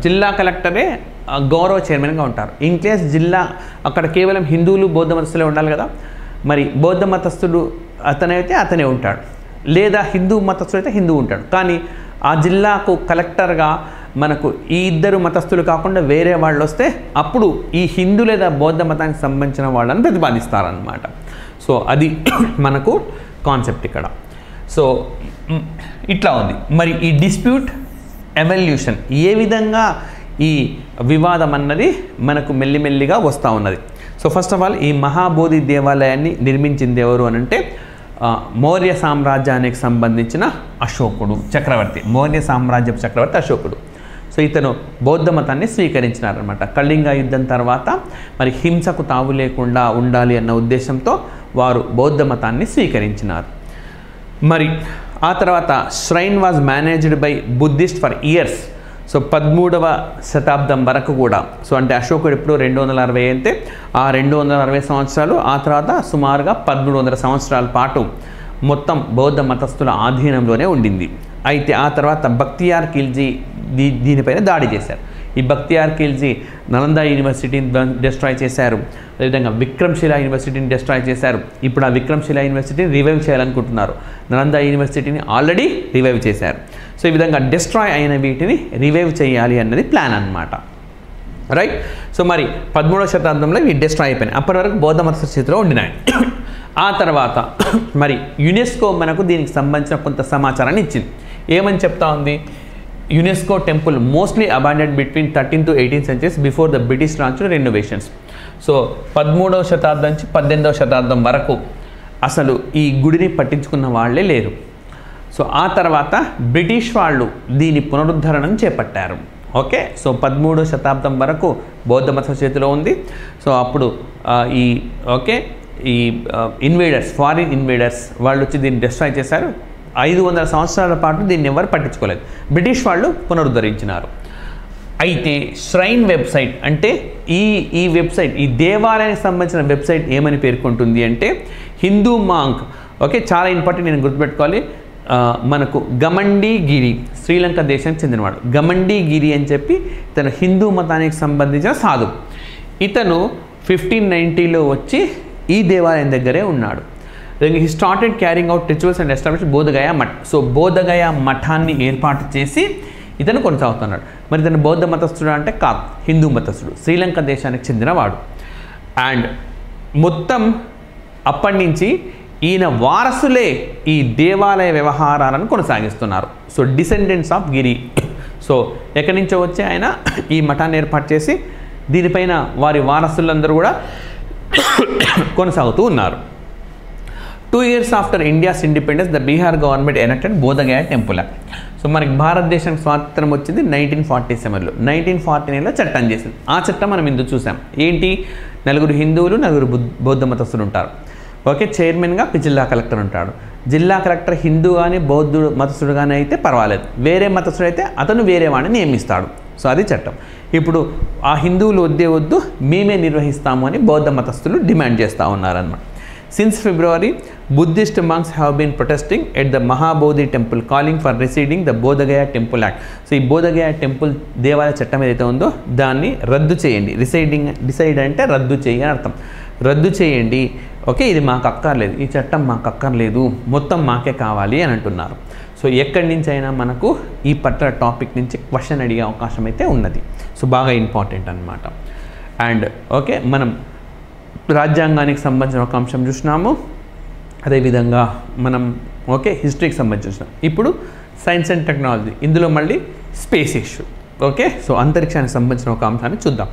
జిల్లా కలెక్టరే గౌరవ చైర్మన్గా ఉంటారు. ఇన్ కేస్ జిల్లా అక్కడ కేవలం హిందువులు బౌద్ధ మతస్థులే ఉండాలి కదా, మరి బౌద్ధ మతస్థుడు అతనైతే అతనే ఉంటాడు, లేదా హిందూ మతస్థుడు అయితే హిందూ ఉంటాడు. కానీ ఆ జిల్లాకు కలెక్టర్గా మనకు ఈ ఇద్దరు మతస్థులు కాకుండా వేరే వాళ్ళు వస్తే అప్పుడు ఈ హిందూ లేదా బౌద్ధ మతానికి సంబంధించిన వాళ్ళని ప్రతిపాదిస్తారనమాట. సో అది మనకు కాన్సెప్ట్ ఇక్కడ. సో ఇట్లా ఉంది. మరి ఈ డిస్ప్యూట్ ఎవల్యూషన్ ఏ విధంగా ఈ వివాదం అన్నది మనకు మెల్లిమెల్లిగా వస్తూ ఉన్నది. సో ఫస్ట్ ఆఫ్ ఆల్ ఈ మహాబోధి దేవాలయాన్ని నిర్మించింది ఎవరు అని అంటే మౌర్య సామ్రాజ్యానికి సంబంధించిన అశోకుడు చక్రవర్తి, మౌర్య సామ్రాజ్యపు చక్రవర్తి అశోకుడు. సో ఇతను బౌద్ధ మతాన్ని స్వీకరించినారనమాట. కళింగ యుద్ధం తర్వాత మరి హింసకు తావు లేకుండా ఉండాలి అన్న ఉద్దేశంతో వారు బౌద్ధ మతాన్ని స్వీకరించినారు. మరి ఆ తర్వాత shrine was managed by Buddhist for years. So 13వ శతాబ్దం వరకు కూడా, సో అంటే అశోకుడు ఎప్పుడు 260 అయితే ఆ 260 సంవత్సరాలు, ఆ తర్వాత సుమారుగా 1300 సంవత్సరాల పాటు మొత్తం బౌద్ధ మతస్థుల ఆధీనంలోనే ఉండింది. అయితే ఆ తర్వాత బక్తియార్ ఖిల్జీ దీనిపైన దాడి చేశారు. ఈ బక్తియార్ ఖిల్జీ నలంద యూనివర్సిటీని డిస్ట్రాయ్ చేశారు, అదేవిధంగా విక్రమ్శిలా యూనివర్సిటీని డిస్ట్రాయ్ చేశారు. ఇప్పుడు ఆ విక్రమ్శిలా యూనివర్సిటీని రివైవ్ చేయాలనుకుంటున్నారు. నలంద యూనివర్సిటీని ఆల్రెడీ రివైవ్ చేశారు. సో ఈ విధంగా డిస్ట్రాయ్ అయిన వీటిని రివైవ్ చేయాలి అన్నది ప్లాన్ అన్నమాట, రైట్. సో మరి 13వ శతాబ్దంలో ఇవి డిస్ట్రాయ్ అయిపోయినాయి. అప్పటి వరకు బౌద్ధ మత స్థితిలో ఉండినాయి. ఆ తర్వాత మరి యునెస్కో మనకు దీనికి సంబంధించిన కొంత సమాచారాన్ని ఇచ్చింది. ఏమని చెప్తా ఉంది? UNESCO temple mostly abandoned between 13th to 18th centuries before the British launch renovations. So 13వ శతాబ్దం నుంచి 18వ శతాబ్దం వరకు అసలు ఈ గుడిని పట్టించుకున్న వాళ్ళే లేరు. సో ఆ తర్వాత బ్రిటిష్ వాళ్ళు దీని పునరుద్ధరణను చేపట్టారు. ఓకే, సో 13వ శతాబ్దం వరకు బౌద్ధ మత చేతిలో ఉంది. సో అప్పుడు ఈ ఇన్వేడర్స్, ఫారిన్ ఇన్వేడర్స్ వాళ్ళు వచ్చి దీన్ని డిస్ట్రాయ్ చేశారు. 500 సంవత్సరాల పాటు దీన్ని ఎవరు పట్టించుకోలేదు. బ్రిటిష్ వాళ్ళు పునరుద్ధరించినారు. అయితే ష్రైన్ వెబ్సైట్ అంటే ఈ వెబ్సైట్, ఈ దేవాలయానికి సంబంధించిన వెబ్సైట్ ఏమని పేర్కొంటుంది అంటే హిందూ మాంక్. ఓకే, చాలా ఇంపార్టెంట్, నేను గుర్తుపెట్టుకోవాలి. మనకు గమండి గిరి, శ్రీలంక దేశానికి చెందినవాడు. గమండి గిరి అని చెప్పి ఇతను హిందూ మతానికి సంబంధించిన సాధు. ఇతను 1590లో వచ్చి ఈ దేవాలయం దగ్గరే ఉన్నాడు. He started carrying out rituals and establish Bodhgaya math. So Bodhgaya మఠాన్ని ఏర్పాటు చేసి ఇతను కొనసాగుతున్నాడు. మరి ఇతను బౌద్ధ మతస్థుడు అంటే కాదు, హిందూ మతస్థుడు, శ్రీలంక దేశానికి చెందినవాడు. అండ్ మొత్తం అప్పటి నుంచి ఈయన వారసులే ఈ దేవాలయ వ్యవహారాలను కొనసాగిస్తున్నారు. So descendants of Giri. So ఎక్కడి నుంచో వచ్చి ఆయన ఈ మఠాన్ని ఏర్పాటు చేసి దీనిపైన వారి వారసులందరూ కూడా కొనసాగుతూ ఉన్నారు. 2 years after India's independence the Bihar government enacted Bodhgaya temple act. So మనకి భారతదేశం స్వాతంత్రం వచ్చింది 1947లో. 1949లో చట్టం చేసింది. ఆ చట్టం మనం ఇందుకు చూసాం. ఏంటి? 4 హిందువులు, 4 బౌద్ధ మతస్థులు ఉంటారు. ఓకే, చైర్మన్గా జిల్లా కలెక్టర్ ఉంటాడు. జిల్లా కలెక్టర్ హిందూ కానీ బౌద్ధుడు మతస్థుడు కానీ అయితే పర్వాలేదు, వేరే మతస్థుడు అయితే అతను వేరే వాడిని నియమిస్తాడు. సో అది చట్టం. ఇప్పుడు ఆ హిందువులు వద్దు మేమే నిర్వహిస్తాము అని బౌద్ధ మతస్థులు డిమాండ్ చేస్తూ ఉన్నారన్నమాట. Since February, Buddhist monks have been protesting at the Mahabodhi temple, calling for residing the Bodhagaya Temple Act. So, ఈ బోధగయ టెంపుల్ దేవాలయ చట్టం ఏదైతే ఉందో దాన్ని రద్దు చేయండి. డిసైడ్ అంటే రద్దు చేయి అని అర్థం. రద్దు చేయండి. ఓకే, ఇది మాకు అక్కర్లేదు, ఈ చట్టం మాకు అక్కర్లేదు, మొత్తం మాకే కావాలి అని అంటున్నారు. సో ఎక్కడి నుంచి అయినా మనకు ఈ పర్టికులర్ టాపిక్ నుంచి క్వశ్చన్ అడిగే అవకాశం అయితే ఉన్నది. సో బాగా ఇంపార్టెంట్ అన్నమాట. అండ్ ఓకే, మనం రాజ్యాంగానికి సంబంధించిన ఒక అంశం చూసినాము, అదేవిధంగా మనం ఓకే హిస్టరీకి సంబంధించి చూసినాం. ఇప్పుడు సైన్స్ అండ్ టెక్నాలజీ, ఇందులో మళ్ళీ స్పేస్ ఇష్యూ. ఓకే, సో అంతరిక్షానికి సంబంధించిన ఒక అంశాన్ని చూద్దాం.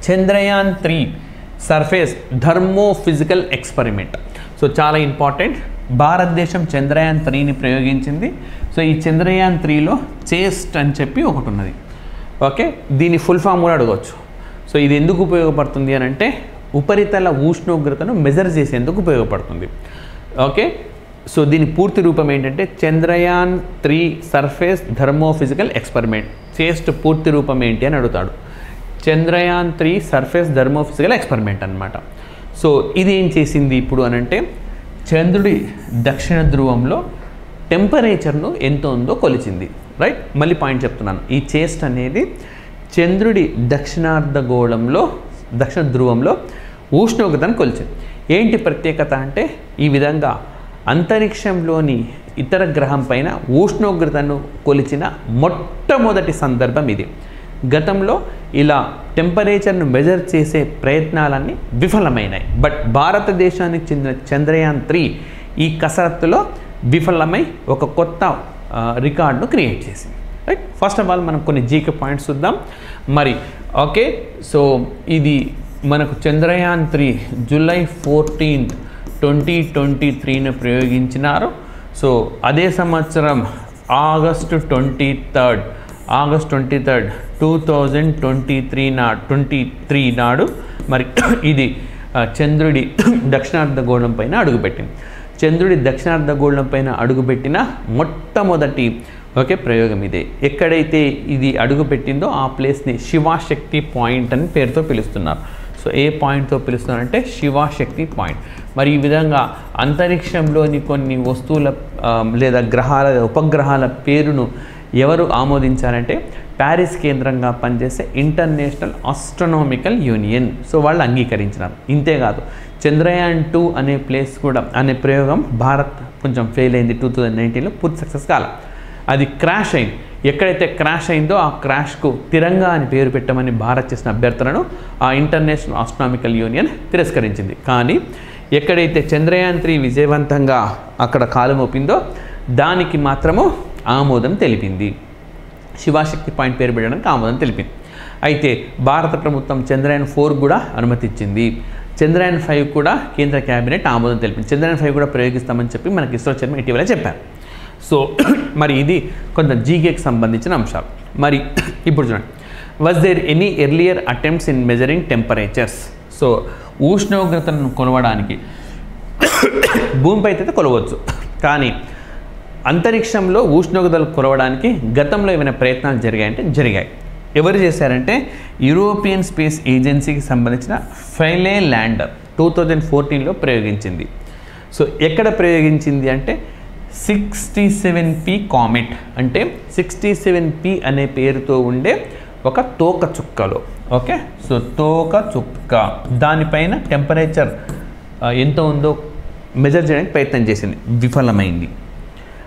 Chandrayaan 3 surface thermo physical experiment. So చాలా ఇంపార్టెంట్. భారతదేశం చంద్రయాన్ 3ని ప్రయోగించింది. సో ఈ చంద్రయాన్ 3లో చేస్ట్ అని చెప్పి ఒకటి ఉన్నది. ఓకే, దీని ఫుల్ ఫామ్ కూడా అడగవచ్చు. సో ఇది ఎందుకు ఉపయోగపడుతుంది అని అంటే ఉపరితల ఉష్ణోగ్రతను మెజర్ చేసేందుకు ఉపయోగపడుతుంది. ఓకే, సో దీని పూర్తి రూపం ఏంటంటే Chandrayaan 3 surface thermo physical experiment. చేస్ట్ పూర్తి రూపం ఏంటి అని అడుగుతాడు. చంద్రయాన్ 3 సర్ఫేస్ థర్మోఫిజికల్ ఎక్స్పెరిమెంట్ అనమాట. సో ఇది ఏం చేసింది ఇప్పుడు అనంటే చంద్రుడి దక్షిణ ధ్రువంలో టెంపరేచర్ను ఎంత ఉందో కొలిచింది. రైట్, మళ్ళీ పాయింట్ చెప్తున్నాను. ఈ చేస్ట్ అనేది చంద్రుడి దక్షిణ ధ్రువంలో ఉష్ణోగ్రతను కొలిచింది. ఏంటి ప్రత్యేకత అంటే ఈ విధంగా అంతరిక్షంలోని ఇతర గ్రహం పైన ఉష్ణోగ్రతను కొలిచిన మొట్టమొదటి సందర్భం ఇది. గతంలో ఇలా టెంపరేచర్ను మెజర్ చేసే ప్రయత్నాలన్నీ విఫలమైనాయి. బట్ భారతదేశానికి చెందిన చంద్రయాన్ 3 ఈ కసరత్తులో విఫలమై ఒక కొత్త రికార్డును క్రియేట్ చేసింది. రైట్, ఫస్ట్ ఆఫ్ ఆల్ మనం కొన్ని జీకే పాయింట్స్ చూద్దాం మరి. ఓకే, సో ఇది మనకు చంద్రయాన్ 3 జూలై 14, 2023 ప్రయోగించినారు. సో అదే సంవత్సరం ఆగస్ట్ 23, 2023 నాడు మరి ఇది చంద్రుడి దక్షిణార్ధగోళం పైన అడుగుపెట్టింది. చంద్రుడి దక్షిణార్ధగోళం పైన అడుగుపెట్టిన మొట్టమొదటి ప్రయోగం ఇదే. ఎక్కడైతే ఇది అడుగుపెట్టిందో ఆ ప్లేస్ని శివశక్తి పాయింట్ అని పేరుతో పిలుస్తున్నారు. సో ఏ పాయింట్తో పిలుస్తున్నారంటే శివశక్తి పాయింట్. మరి ఈ విధంగా అంతరిక్షంలోని కొన్ని వస్తువుల లేదా ఉపగ్రహాల పేరును ఎవరు ఆమోదించారంటే ప్యారిస్ కేంద్రంగా పనిచేసే ఇంటర్నేషనల్ ఆస్ట్రోనామికల్ యూనియన్. సో వాళ్ళు అంగీకరించినారు. ఇంతేకాదు చంద్రయాన్ 2 అనే ప్రయోగం భారత్ కొంచెం ఫెయిల్ అయింది. 2019లో పూర్తి సక్సెస్ కాల. అది క్రాష్ అయింది. ఎక్కడైతే క్రాష్ అయిందో ఆ క్రాష్కు తిరంగా అని పేరు పెట్టమని భారత్ చేసిన అభ్యర్థనను ఆ ఇంటర్నేషనల్ ఆస్ట్రోనామికల్ యూనియన్ తిరస్కరించింది. కానీ ఎక్కడైతే చంద్రయాన్ 3 విజయవంతంగా అక్కడ కాలు మోపిందో దానికి మాత్రము ఆమోదం తెలిపింది. శివశక్తి పాయింట్ పేరు పెట్టడానికి ఆమోదం తెలిపింది. అయితే భారత ప్రభుత్వం చంద్రయాన్ 4 కూడా అనుమతించింది. చంద్రయాన్ 5 కూడా కేంద్ర క్యాబినెట్ ఆమోదం తెలిపింది. చంద్రయాన్ 5 కూడా ప్రయోగిస్తామని చెప్పి మనకి ఇస్రో చైర్మన్ ఇటీవల చెప్పారు. సో మరి ఇది కొంత జీకేకి సంబంధించిన అంశాలు. మరి ఇప్పుడు చూడండి, was there any earlier attempts in measuring temperatures? So ఉష్ణోగ్రతను కొలవడానికి భూమిపై అయితే కొలవచ్చు, కానీ అంతరిక్షంలో ఉష్ణోగ్రతలు కొలవడానికి గతంలో ఏమైనా ప్రయత్నాలు జరిగాయంటే జరిగాయి. ఎవరు చేశారంటే యూరోపియన్ స్పేస్ ఏజెన్సీకి సంబంధించిన ఫైలే ల్యాండర్ 2014లో ప్రయోగించింది. సో ఎక్కడ ప్రయోగించింది అంటే 67P కామెట్, అంటే 67P అనే పేరుతో ఉండే ఒక తోకచుక్కలో. ఓకే, సో తోకచుక్క దానిపైన టెంపరేచర్ ఎంత ఉందో మెజర్ చేయడానికి ప్రయత్నం చేసింది, విఫలమైంది.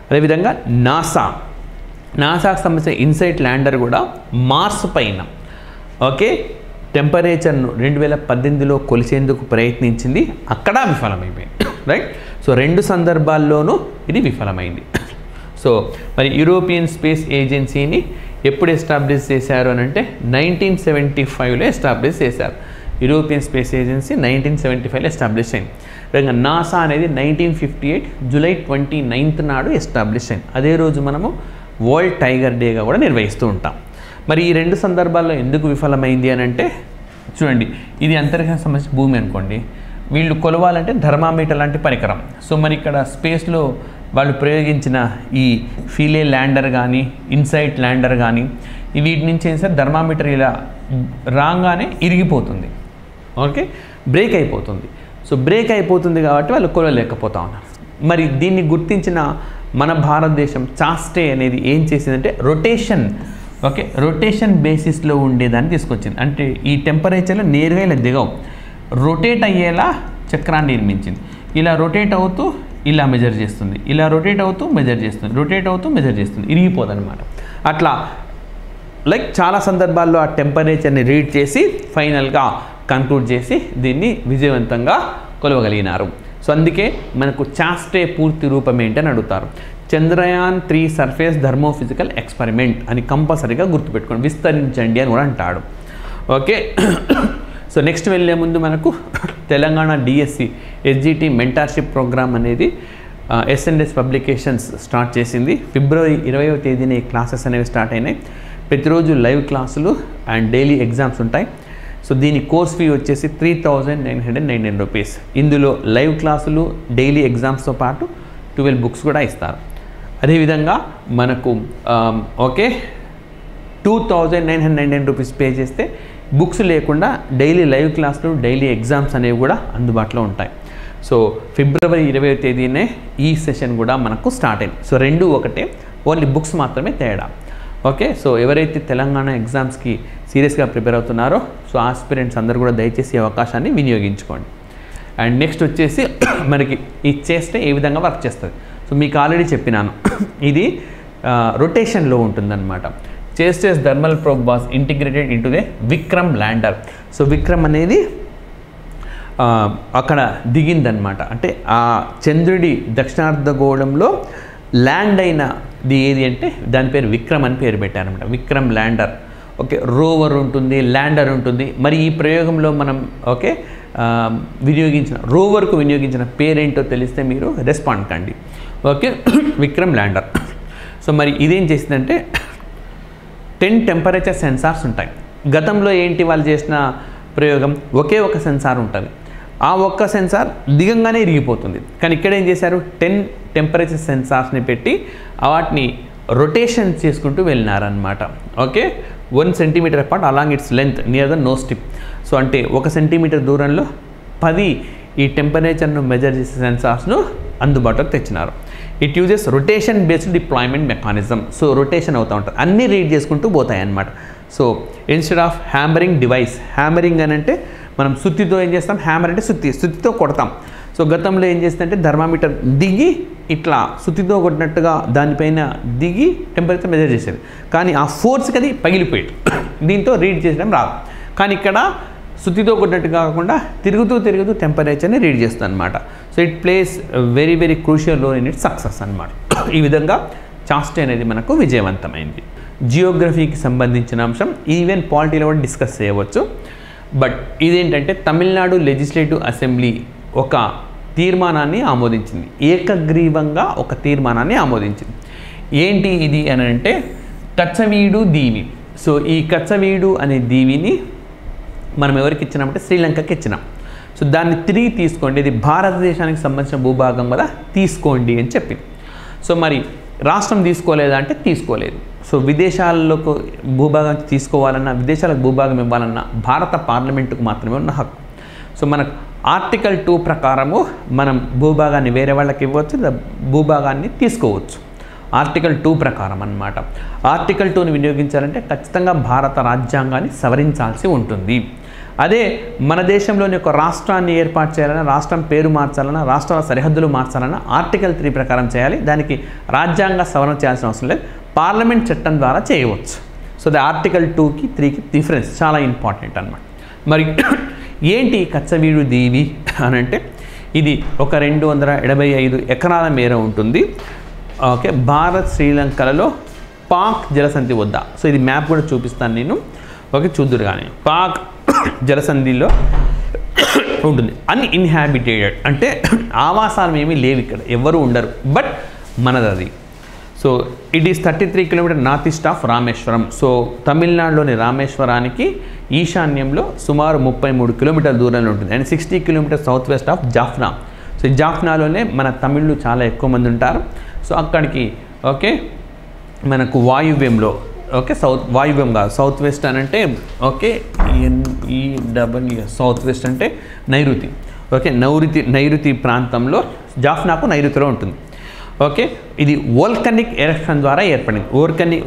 అదేవిధంగా నాసాకు సంబంధించిన ఇన్సైట్ ల్యాండర్ కూడా మార్స్ పైన టెంపరేచర్ను 2018లో కొలిచేందుకు ప్రయత్నించింది, అక్కడ విఫలమైపోయింది. రైట్, సో రెండు సందర్భాల్లోనూ ఇది విఫలమైంది. సో మరి యూరోపియన్ స్పేస్ ఏజెన్సీని ఎప్పుడు ఎస్టాబ్లిష్ చేశారు అని అంటే 1975లో ఎస్టాబ్లిష్ చేశారు. యూరోపియన్ స్పేస్ ఏజెన్సీ 1975లో ఎస్టాబ్లిష్ అయింది. విధంగా నాసా అనేది 1958 జూలై 29 నాడు ఎస్టాబ్లిష్ అయింది. అదే రోజు మనము వరల్డ్ టైగర్ డేగా కూడా నిర్వహిస్తూ ఉంటాం. మరి ఈ రెండు సందర్భాల్లో ఎందుకు విఫలమైంది అని అంటే చూడండి, ఇది అంతరిక్షానికి సంబంధించిన భూమి అనుకోండి, వీళ్ళు కొలవాలంటే థర్మామీటర్ లాంటి పరికరం. సో మరి ఇక్కడ స్పేస్లో వాళ్ళు ప్రయోగించిన ఈ ఫీలే ల్యాండర్ కానీ ఇన్సైట్ ల్యాండర్ కానీ వీటి నుంచి ఏం సార్ థర్మామీటర్ ఇలా రాగానే ఇరిగిపోతుంది, బ్రేక్ అయిపోతుంది. సో బ్రేక్ అయిపోతుంది కాబట్టి వాళ్ళు కొలవలేకపోతా ఉన్నారు. మరి దీన్ని గుర్తించిన మన భారతదేశం చాస్టే అనేది ఏం చేసిందంటే రొటేషన్ బేసిస్లో ఉండేదాన్ని తీసుకొచ్చింది. అంటే ఈ టెంపరేచర్లో నేరుగా ఇలా దిగవు, రొటేట్ అయ్యేలా చక్రాన్ని నిర్మించింది. ఇలా రొటేట్ అవుతూ ఇలా మెజర్ చేస్తుంది, ఇలా రొటేట్ అవుతూ మెజర్ చేస్తుంది, రొటేట్ అవుతూ మెజర్ చేస్తుంది, ఇరిగిపోదు అనమాట. అట్లా చాలా సందర్భాల్లో ఆ టెంపరేచర్ని రీడ్ చేసి ఫైనల్గా కన్క్లూడ్ చేసి దీన్ని విజయవంతంగా కొలవగలిగినారు. సో అందుకే మనకు చాస్టే పూర్తి రూపం ఏంటని అడుగుతారు. చంద్రయాన్ 3 సర్ఫేస్ థర్మోఫిజికల్ ఎక్స్పెరిమెంట్ అని కంపల్సరీగా గుర్తుపెట్టుకోండి, విస్తరించండి అని కూడా అంటాడు. ఓకే, సో నెక్స్ట్ వెళ్ళే ముందు మనకు Telangana DSC SGT mentorship programme అనేది ఎస్ఎన్ఎస్ పబ్లికేషన్స్ స్టార్ట్ చేసింది. ఫిబ్రవరి 20వ తేదీన ఈ క్లాసెస్ అనేవి స్టార్ట్ అయినాయి. ప్రతిరోజు లైవ్ క్లాసులు అండ్ డైలీ ఎగ్జామ్స్ ఉంటాయి. సో దీని కోర్స్ ఫీ వచ్చేసి 3,999 రూపీస్. ఇందులో లైవ్ క్లాసులు డైలీ ఎగ్జామ్స్తో పాటు 12 బుక్స్ కూడా ఇస్తారు. అదేవిధంగా మనకు 2,999 రూపీస్ పే చేస్తే బుక్స్ లేకుండా డైలీ లైవ్ క్లాసులు, డైలీ ఎగ్జామ్స్ అనేవి కూడా అందుబాటులో ఉంటాయి. సో ఫిబ్రవరి 20వ తేదీనే ఈ సెషన్ కూడా మనకు స్టార్ట్ అయింది. సో రెండు ఒకటే, ఓన్లీ బుక్స్ మాత్రమే తేడా. ఓకే, సో ఎవరైతే తెలంగాణ ఎగ్జామ్స్కి సీరియస్గా ప్రిపేర్ అవుతున్నారో సో ఆస్పిరెంట్స్ అందరూ కూడా దయచేసి ఈ అవకాశాన్ని వినియోగించుకోండి. అండ్ నెక్స్ట్ వచ్చేసి మనకి ఇది చేస్తే ఏ విధంగా వర్క్ చేస్తుంది. సో మీకు ఆల్రెడీ చెప్పినాను, ఇది రొటేషన్లో ఉంటుందన్నమాట. ChaSTE's thermal probe was integrated into the Vikram lander. So Vikram అనేది అక్కడ దిగిందనమాట. అంటే ఆ చంద్రుడి దక్షిణార్ధగోళంలో ల్యాండ్ అయినది ఏది అంటే దాని పేరు విక్రమ్ అని పేరు పెట్టారనమాట. విక్రమ్ ల్యాండర్. ఓకే, రోవర్ ఉంటుంది, ల్యాండర్ ఉంటుంది. మరి ఈ ప్రయోగంలో మనం ఓకే రోవర్కు వినియోగించిన పేరేంటో తెలిస్తే మీరు రెస్పాండ్ కండి. Okay, Vikram lander. సో మరి ఇదేం చేసిందంటే 10 టెంపరేచర్ సెన్సార్స్ ఉంటాయి. గతంలో ఏంటి వాళ్ళు చేసిన ప్రయోగం, ఒకే ఒక సెన్సార్ ఉంటుంది. ఆ ఒక్క సెన్సార్ దిగంగానే ఇరిగిపోతుంది. కానీ ఇక్కడ ఏం చేశారు, 10 టెంపరేచర్ సెన్సార్స్ని పెట్టి వాటిని రొటేషన్ చేసుకుంటూ వెళ్ళినారనమాట. Okay, 1 centimetre apart along its length near the nose tip. So అంటే 1 సెంటీమీటర్ దూరంలో 10 ఈ టెంపరేచర్ను మెజర్ చేసే సెన్సార్స్ను అందుబాటులోకి తెచ్చినారు. It uses rotation based deployment mechanism. So rotation అవుతూ ఉంటుంది, అన్నీ రీడ్ చేసుకుంటూ పోతాయి అన్నమాట. So instead of hammering device, hammering అని అంటే మనం సుత్తితో ఏం చేస్తాం, హ్యామర్ అంటే సుత్తితో కొడతాం. సో గతంలో ఏం చేస్తుందంటే థర్మామీటర్ దిగి ఇట్లా సుత్తితో కొట్టినట్టుగా దానిపైన దిగి టెంపరేచర్ మెజర్ చేసేది. కానీ ఆ ఫోర్స్కి అది పగిలిపోయేది, దీంతో రీడ్ చేసడం రాదు. కానీ ఇక్కడ సుత్తితో కొట్టినట్టు కాకుండా తిరుగుతూ టెంపరేచర్ని రీడ్ చేస్తుంది అనమాట. So it plays very very crucial role in it success అనమాట. ఈ విధంగా చాస్టే అనేది మనకు విజయవంతమైంది. జియోగ్రఫీకి సంబంధించిన అంశం ఈవెన్ పాలిటీలో కూడా డిస్కస్ చేయవచ్చు. బట్ ఇదేంటంటే తమిళనాడు లెజిస్లేటివ్ అసెంబ్లీ ఒక తీర్మానాన్ని ఆమోదించింది, ఏకగ్రీవంగా ఒక తీర్మానాన్ని ఆమోదించింది. ఏంటి ఇది అని అంటే కచ్చవీడు దీవి. సో ఈ కచ్చవీడు అనే దీవిని మనం ఎవరికి ఇచ్చినామంటే శ్రీలంకకి ఇచ్చినాం. సో దాన్ని తిరిగి తీసుకోండి, ఇది భారతదేశానికి సంబంధించిన భూభాగం కదా, తీసుకోండి అని చెప్పింది. సో మరి రాష్ట్రం తీసుకోలేదా అంటే తీసుకోలేదు. సో విదేశాలకు భూభాగం తీసుకోవాలన్నా, విదేశాలకు భూభాగం ఇవ్వాలన్నా భారత పార్లమెంటుకు మాత్రమే ఉన్న హక్కు. సో మనకు ఆర్టికల్ 2 ప్రకారము మనం భూభాగాన్ని వేరే వాళ్ళకి ఇవ్వచ్చు, భూభాగాన్ని తీసుకోవచ్చు. ఆర్టికల్ 2 ప్రకారం అన్నమాట. ఆర్టికల్ 2ని వినియోగించాలంటే ఖచ్చితంగా భారత రాజ్యాంగాన్ని సవరించాల్సి ఉంటుంది. అదే మన దేశంలోని ఒక రాష్ట్రాన్ని ఏర్పాటు చేయాలన్నా, రాష్ట్రం పేరు మార్చాలన్నా, రాష్ట్రాల సరిహద్దులు మార్చాలన్నా ఆర్టికల్ 3 ప్రకారం చేయాలి. దానికి రాజ్యాంగ సవరణ చేయాల్సిన అవసరం లేదు, పార్లమెంట్ చట్టం ద్వారా చేయవచ్చు. సో ద ఆర్టికల్ 2కి 3కి డిఫరెన్స్ చాలా ఇంపార్టెంట్ అన్నమాట. మరి ఏంటి కచ్చవీడు దీవి అని అంటే ఇది ఒక 285 ఎకరాల మేర ఉంటుంది. ఓకే, భారత్ శ్రీలంకలలో పాక్ జలసంధి వద్ద. సో ఇది మ్యాప్ కూడా చూపిస్తాను నేను. ఓకే, చూద్దురు కానీ పాక్ జలసంధిలో ఉంటుంది. అన్ఇన్హాబిటెడ్ అంటే ఆవాసాలు ఏమీ లేవు, ఇక్కడ ఎవరు ఉండరు, బట్ మనది అది. So it is 33 kilometre north east of Rameswaram. So తమిళనాడులోని రామేశ్వరానికి ఈశాన్యంలో సుమారు 33 కిలోమీటర్ల దూరంలో ఉంటుంది. And 60 kilometre south west of Jaffna. So ఈ జాఫ్నాలోనే మన తమిళులు చాలా ఎక్కువ మంది ఉంటారు. సో అక్కడికి ఓకే మనకు వాయువ్యంలో, ఓకే వాయువ్యం కాదు, సౌత్ వెస్ట్ అని అంటే ఓకే NEWS సౌత్ వెస్ట్ అంటే నైరుతి. ఓకే, నైరుతి ప్రాంతంలో జాఫ్నాకు నైరుతిలో ఉంటుంది. ఓకే, ఇది వోల్కనిక్ ఎరప్షన్ ద్వారా ఏర్పడింది.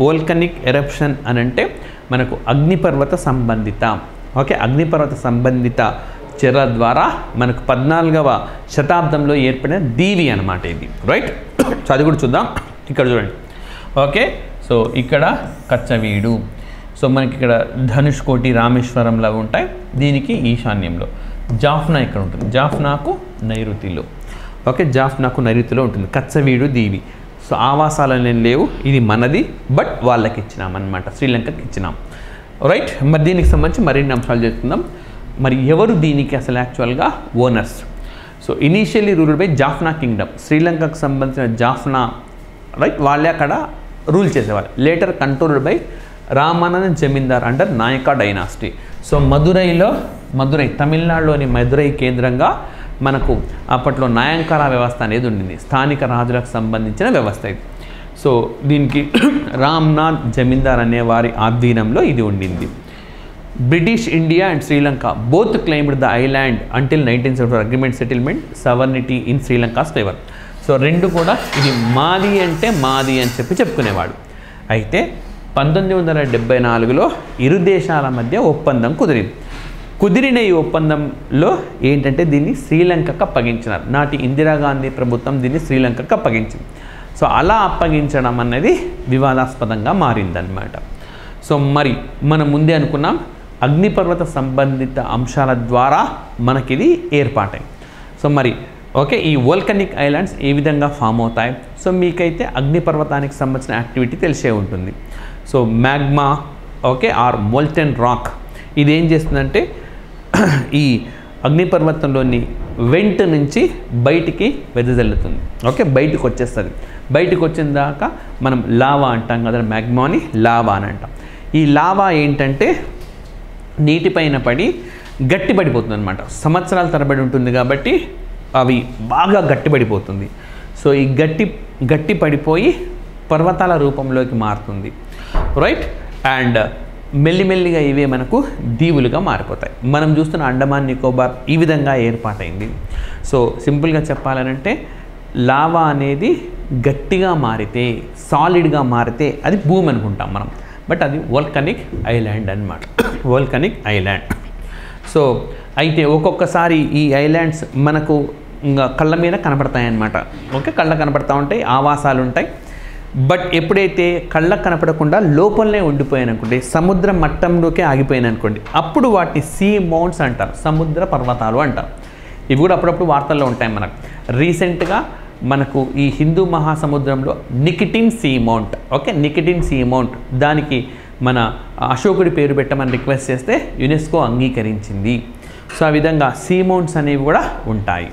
వోల్కనిక్ ఎరప్షన్ అని అంటే మనకు అగ్నిపర్వత సంబంధిత, ఓకే అగ్నిపర్వత సంబంధిత చర్యల ద్వారా మనకు 14వ శతాబ్దంలో ఏర్పడిన దీవి అనమాట ఇది, రైట్. సో అది కూడా చూద్దాం. ఇక్కడ చూడండి. ఓకే, సో ఇక్కడ కచ్చవీడు. సో మనకి ఇక్కడ ధనుష్కోటి, రామేశ్వరంలో ఉంటాయి. దీనికి ఈశాన్యంలో జాఫ్నా ఇక్కడ ఉంటుంది, జాఫ్నాకు నైరుతిలో. ఓకే, జాఫ్నాకు నైరుతిలో ఉంటుంది కచ్చవీడు దీవి. సో ఆవాసాలు అనేవి లేవు, ఇది మనది, బట్ వాళ్ళకి ఇచ్చినాం అనమాట, శ్రీలంకకి ఇచ్చినాం, రైట్. మరి దీనికి సంబంధించి మరిన్ని అంశాలు చెప్తున్నాం. మరి ఎవరు దీనికి అసలు యాక్చువల్గా owners? So initially ruled by Jaffna kingdom, శ్రీలంకకు సంబంధించిన జాఫ్నా, రైట్, వాళ్ళే అక్కడ రూల్ చేసేవాళ్ళు. Later controlled by Ramnad zamindar under Nayaka dynasty. So Madurai తమిళనాడులోని మదురై కేంద్రంగా మనకు అప్పట్లో నాయంకర వ్యవస్థ అనేది ఉండింది, స్థానిక రాజులకు సంబంధించిన వ్యవస్థ ఇది. సో దీనికి రామ్నాథ్ జమీందార్ అనే వారి ఆధీనంలో ఇది ఉండింది. British India and Sri Lanka both claimed the island until 1974 agreement settlement sovereignty in Sri Lanka's favour. So రెండు కూడా ఇది మాది అంటే మాది అని చెప్పుకునేవాడు. అయితే 1974లో ఇరు దేశాల మధ్య ఒప్పందం కుదిరిన ఈ ఒప్పందంలో ఏంటంటే దీన్ని శ్రీలంకకు అప్పగించినారు. నాటి ఇందిరాగాంధీ ప్రభుత్వం దీన్ని శ్రీలంకకు అప్పగించింది. సో అలా అప్పగించడం అనేది వివాదాస్పదంగా మారిందన్నమాట. సో మరి మనం ముందే అనుకున్నాం అగ్నిపర్వత సంబంధిత అంశాల ద్వారా మనకిది ఏర్పాటాయి. సో మరి ఓకే, ఈ వోల్కనిక్ ఐలాండ్స్ ఏ విధంగా ఫామ్ అవుతాయి? సో మీకైతే అగ్నిపర్వతానికి సంబంధించిన యాక్టివిటీ తెలిసే ఉంటుంది. So magma okay or molten rock ఇది ఏం చేస్తుందంటే ఈ అగ్నిపర్వతంలోని వెంట్ నుంచి బయటికి వెదజల్లుతుంది. ఓకే, బయటకు వచ్చేస్తుంది. బయటకు వచ్చిన దాకా మనం లావా అంటాం కదా, మ్యాగ్మాని లావా అని అంటాం. ఈ లావా ఏంటంటే నీటిపైన పడి గట్టిపడిపోతుంది అనమాట. సంవత్సరాల తరబడి ఉంటుంది కాబట్టి అవి బాగా గట్టిపడిపోతుంది. సో ఈ గట్టి పడిపోయి పర్వతాల రూపంలోకి మారుతుంది, రైట్. అండ్ మెల్లిమెల్లిగా ఇవే మనకు దీవులుగా మారిపోతాయి. మనం చూస్తున్న అండమాన్ నికోబార్ ఈ విధంగా ఏర్పాటైంది. సో సింపుల్గా చెప్పాలనంటే లావా అనేది గట్టిగా మారితే, సాలిడ్గా మారితే అది భూమి అనుకుంటాం మనం, బట్ అది వోల్కనిక్ ఐలాండ్ అన్నమాట. Volcanic island. సో అయితే ఒక్కొక్కసారి ఈ ఐలాండ్స్ మనకు ఇంకా కళ్ళ మీద కనపడతాయి అన్నమాట. ఓకే, కళ్ళ కనపడతా ఉంటాయి, ఆవాసాలు ఉంటాయి. బట్ ఎప్పుడైతే కళ్ళకు కనపడకుండా లోపలనే ఉండిపోయాను అనుకోండి, సముద్ర మట్టంలోకే ఆగిపోయాను అనుకోండి, అప్పుడు వాటిని సీ మౌంట్స్ అంటారు, సముద్ర పర్వతాలు అంటారు. ఇవి కూడా అప్పుడప్పుడు వార్తల్లో ఉంటాయి మనకు. రీసెంట్గా మనకు ఈ హిందూ మహాసముద్రంలో Nikitin seamount, okay Nikitin seamount, దానికి మన అశోకుడి పేరు పెట్టమని రిక్వెస్ట్ చేస్తే యునెస్కో అంగీకరించింది. సో ఆ విధంగా సీ మౌంట్స్ అనేవి కూడా ఉంటాయి.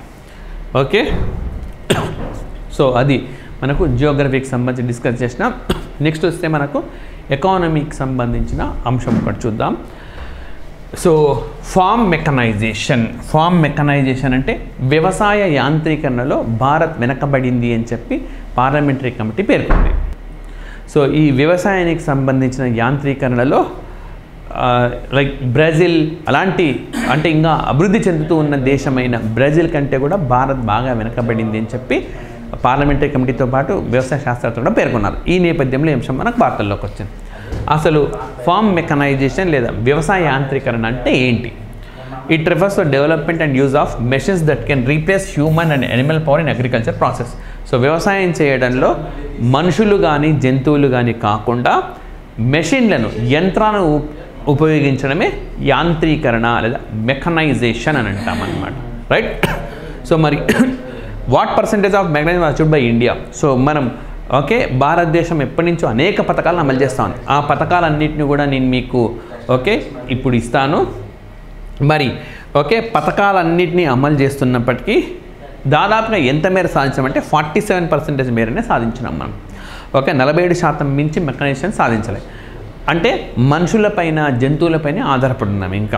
ఓకే, సో అది మనకు జియోగ్రఫీకి సంబంధించి డిస్కస్ చేసిన. నెక్స్ట్ వస్తే మనకు ఎకానమీకి సంబంధించిన అంశం ఒకటి చూద్దాం. సో ఫార్మ్ మెకనైజేషన్ అంటే వ్యవసాయ యాంత్రీకరణలో భారత్ వెనకబడింది అని చెప్పి పార్లమెంటరీ కమిటీ పేర్కొంది. సో ఈ వ్యవసాయానికి సంబంధించిన యాంత్రీకరణలో లైక్ బ్రెజిల్ అలాంటి అంటే ఇంకా అభివృద్ధి చెందుతూ ఉన్న దేశమైన బ్రెజిల్ కంటే కూడా భారత్ బాగా వెనకబడింది అని చెప్పి పార్లమెంటరీ కమిటీతో పాటు వ్యవసాయ శాస్త్రవేత్తలు కూడా పేర్కొన్నారు. ఈ నేపథ్యంలో ఈ అంశం మనకు వార్తల్లోకి వచ్చింది. అసలు ఫార్మ్ మెకనైజేషన్ లేదా వ్యవసాయ యాంత్రీకరణ అంటే ఏంటి? It refers to development and use of machines that can replace human and animal power in agriculture process. So వ్యవసాయం చేయడంలో మనుషులు కానీ జంతువులు కానీ కాకుండా మెషిన్లను, యంత్రాలను ఉపయోగించడమే యాంత్రీకరణ లేదా మెకనైజేషన్ అని అంటాం అన్నమాట, రైట్. సో మరి what percentage of mechanisation achieved by India? So మనం ఓకే భారతదేశం ఎప్పటి నుంచో అనేక పథకాలను అమలు చేస్తాను. ఆ పథకాలన్నింటినీ కూడా నేను మీకు ఓకే ఇప్పుడు ఇస్తాను. మరి ఓకే పథకాలన్నింటినీ అమలు చేస్తున్నప్పటికీ దాదాపుగా ఎంత మేర సాధించామంటే 47% మేరనే సాధించినాం మనం. ఓకే 47% మించి మెకనైజేషన్ సాధించలేదు. అంటే మనుషులపైన జంతువులపైన ఆధారపడి ఉన్నాం ఇంకా.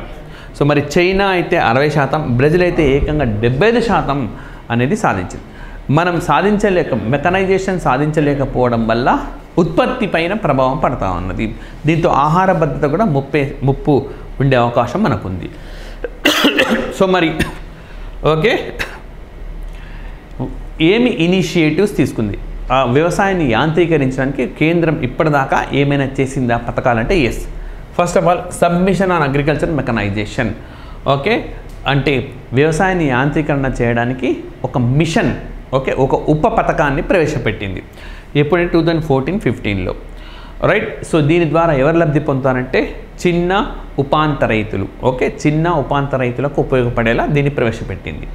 సో మరి చైనా అయితే 60%, బ్రెజిల్ అయితే ఏకంగా 75% అనేది సాధించింది. మనం మెకనైజేషన్ సాధించలేకపోవడం వల్ల ఉత్పత్తి పైన ప్రభావం పడతా ఉన్నది. దీంతో ఆహార భద్రత కూడా ముప్పు ఉండే అవకాశం మనకుంది. సో మరి ఓకే ఏమి ఇనిషియేటివ్స్ తీసుకుంది ఆ వ్యవసాయాన్ని యాంత్రీకరించడానికి కేంద్రం ఇప్పటిదాకా ఏమైనా చేసిందా పథకాలంటే? Yes. First of all submission on agriculture mechanization. Okay అంటే వ్యవసాయాన్ని యాంత్రీకరణ చేయడానికి ఒక మిషన్, ఓకే ఒక ఉప పథకాన్ని ప్రవేశపెట్టింది. ఎప్పుడంటే 2014-15లో, రైట్. సో దీని ద్వారా ఎవరు లబ్ధి పొందుతారంటే చిన్న ఉపాంత రైతులు. ఓకే చిన్న ఉపాంత రైతులకు ఉపయోగపడేలా దీన్ని ప్రవేశపెట్టింది.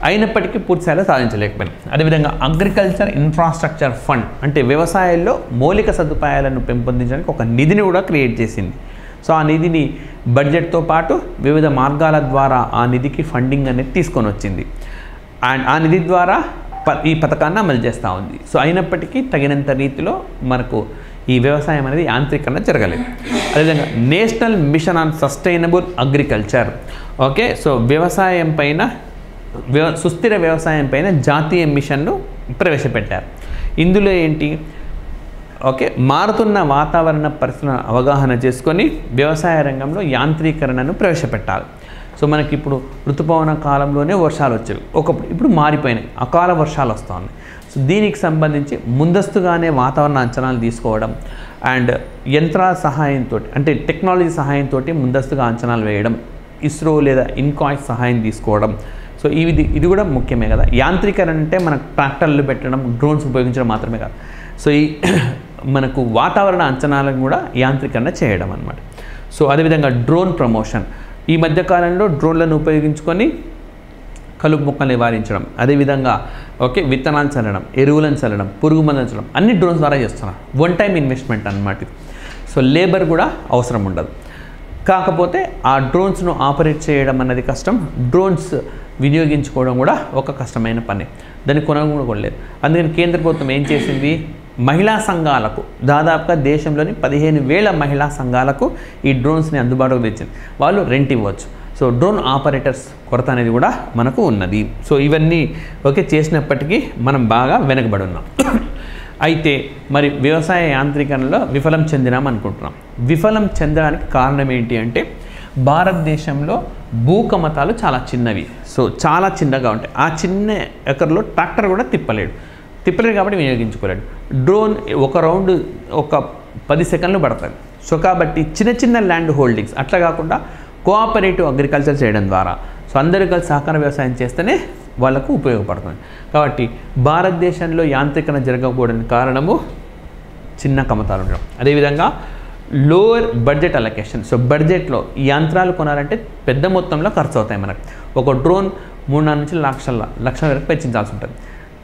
అయినప్పటికీ పూర్తిస్థాయిలో సాధించలేకపోయింది. అదేవిధంగా అగ్రికల్చర్ ఇన్ఫ్రాస్ట్రక్చర్ ఫండ్ అంటే వ్యవసాయంలో మౌలిక సదుపాయాలను పెంపొందించడానికి ఒక నిధిని కూడా క్రియేట్ చేసింది. సో ఆ నిధిని బడ్జెట్తో పాటు వివిధ మార్గాల ద్వారా ఆ నిధికి ఫండింగ్ అనేది తీసుకొని వచ్చింది. అండ్ ఆ నిధి ద్వారా ఈ పథకాన్ని అమలు చేస్తూ ఉంది. సో అయినప్పటికీ తగినంత రీతిలో మనకు ఈ వ్యవసాయం అనేది యాంత్రీకరణ జరగలేదు. అదేవిధంగా national mission on sustainable agriculture. Okay so వ్యవసాయం పైన సుస్థిర వ్యవసాయం పైన జాతీయ మిషన్ను ప్రవేశపెట్టారు. ఇందులో ఏంటి ఓకే, మారుతున్న వాతావరణ పరిస్థితులను అవగాహన చేసుకొని వ్యవసాయ రంగంలో యాంత్రీకరణను ప్రవేశపెట్టాలి. సో మనకి ఇప్పుడు ఋతుపవన కాలంలోనే వర్షాలు వచ్చేవి, ఇప్పుడు మారిపోయినాయి, అకాల వర్షాలు వస్తూ ఉన్నాయి. సో దీనికి సంబంధించి ముందస్తుగానే వాతావరణ అంచనాలు తీసుకోవడం అండ్ యంత్రాల సహాయంతో అంటే టెక్నాలజీ సహాయంతో ముందస్తుగా అంచనాలు వేయడం, ఇస్రో లేదా ఇన్కాయిస్ సహాయం తీసుకోవడం. సో ఇది కూడా ముఖ్యమే కదా. యాంత్రీకరణ అంటే మనకు ట్రాక్టర్లు పెట్టడం, డ్రోన్స్ ఉపయోగించడం మాత్రమే కాదు. సో ఈ మనకు వాతావరణ అంచనాలను కూడా యాంత్రీకరణ చేయడం అన్నమాట. సో అదేవిధంగా డ్రోన్ ప్రమోషన్, ఈ మధ్యకాలంలో డ్రోన్లను ఉపయోగించుకొని కలుపు మొక్కలు నివారించడం, అదేవిధంగా విత్తనాలు చల్లడం, ఎరువులను చల్లడం, పురుగు మందులను చల్లడం అన్ని డ్రోన్స్ ద్వారా చేస్తున్నారు. వన్ టైం ఇన్వెస్ట్మెంట్ అన్నమాట. సో లేబర్ కూడా అవసరం ఉండదు. కాకపోతే ఆ డ్రోన్స్ను ఆపరేట్ చేయడం అన్నది కష్టం, డ్రోన్స్ వినియోగించుకోవడం కూడా ఒక కష్టమైన పని, దాన్ని కొనగూడలేదు. అందుకని కేంద్ర ప్రభుత్వం ఏం చేసింది, మహిళా సంఘాలకు దాదాపుగా దేశంలోని 15,000 మహిళా సంఘాలకు ఈ డ్రోన్స్ని అందుబాటులోకి తెచ్చింది. వాళ్ళు రెంట్ ఇవ్వచ్చు. సో డ్రోన్ ఆపరేటర్స్ కొరత అనేది కూడా మనకు ఉన్నది. సో ఇవన్నీ చేసినప్పటికీ మనం బాగా వెనకబడి ఉన్నాం. అయితే మరి వ్యవసాయ యాంత్రీకరణలో విఫలం చెందినాం అనుకుంటున్నాం. విఫలం చెందడానికి కారణం ఏంటి అంటే భారతదేశంలో భూకమతాలు చాలా చిన్నవి. సో చాలా చిన్నగా ఉంటాయి. ఆ చిన్న ఎకర్లో ట్రాక్టర్ కూడా తిప్పలేడు కాబట్టి వినియోగించుకోలేడు. డ్రోన్ ఒక రౌండ్ 10 సెకండ్లు పడుతుంది. సో కాబట్టి చిన్న ల్యాండ్ హోల్డింగ్స్ అట్లా కాకుండా కోఆపరేటివ్ అగ్రికల్చర్ చేయడం ద్వారా సో అందరూ కలిసి సహకార వ్యవసాయం చేస్తేనే వాళ్ళకు ఉపయోగపడుతుంది. కాబట్టి భారతదేశంలో యాంత్రీకరణ జరగకూడని కారణము చిన్న కమతాలు ఉండడం. అదేవిధంగా లోవర్ బడ్జెట్ అలొకేషన్. సో బడ్జెట్లో ఈ యంత్రాలు కొనాలంటే పెద్ద మొత్తంలో ఖర్చు అవుతాయి. మనకు ఒక డ్రోన్ 3-4 నుంచి లక్షల వరకు వెచ్చించాల్సి ఉంటుంది.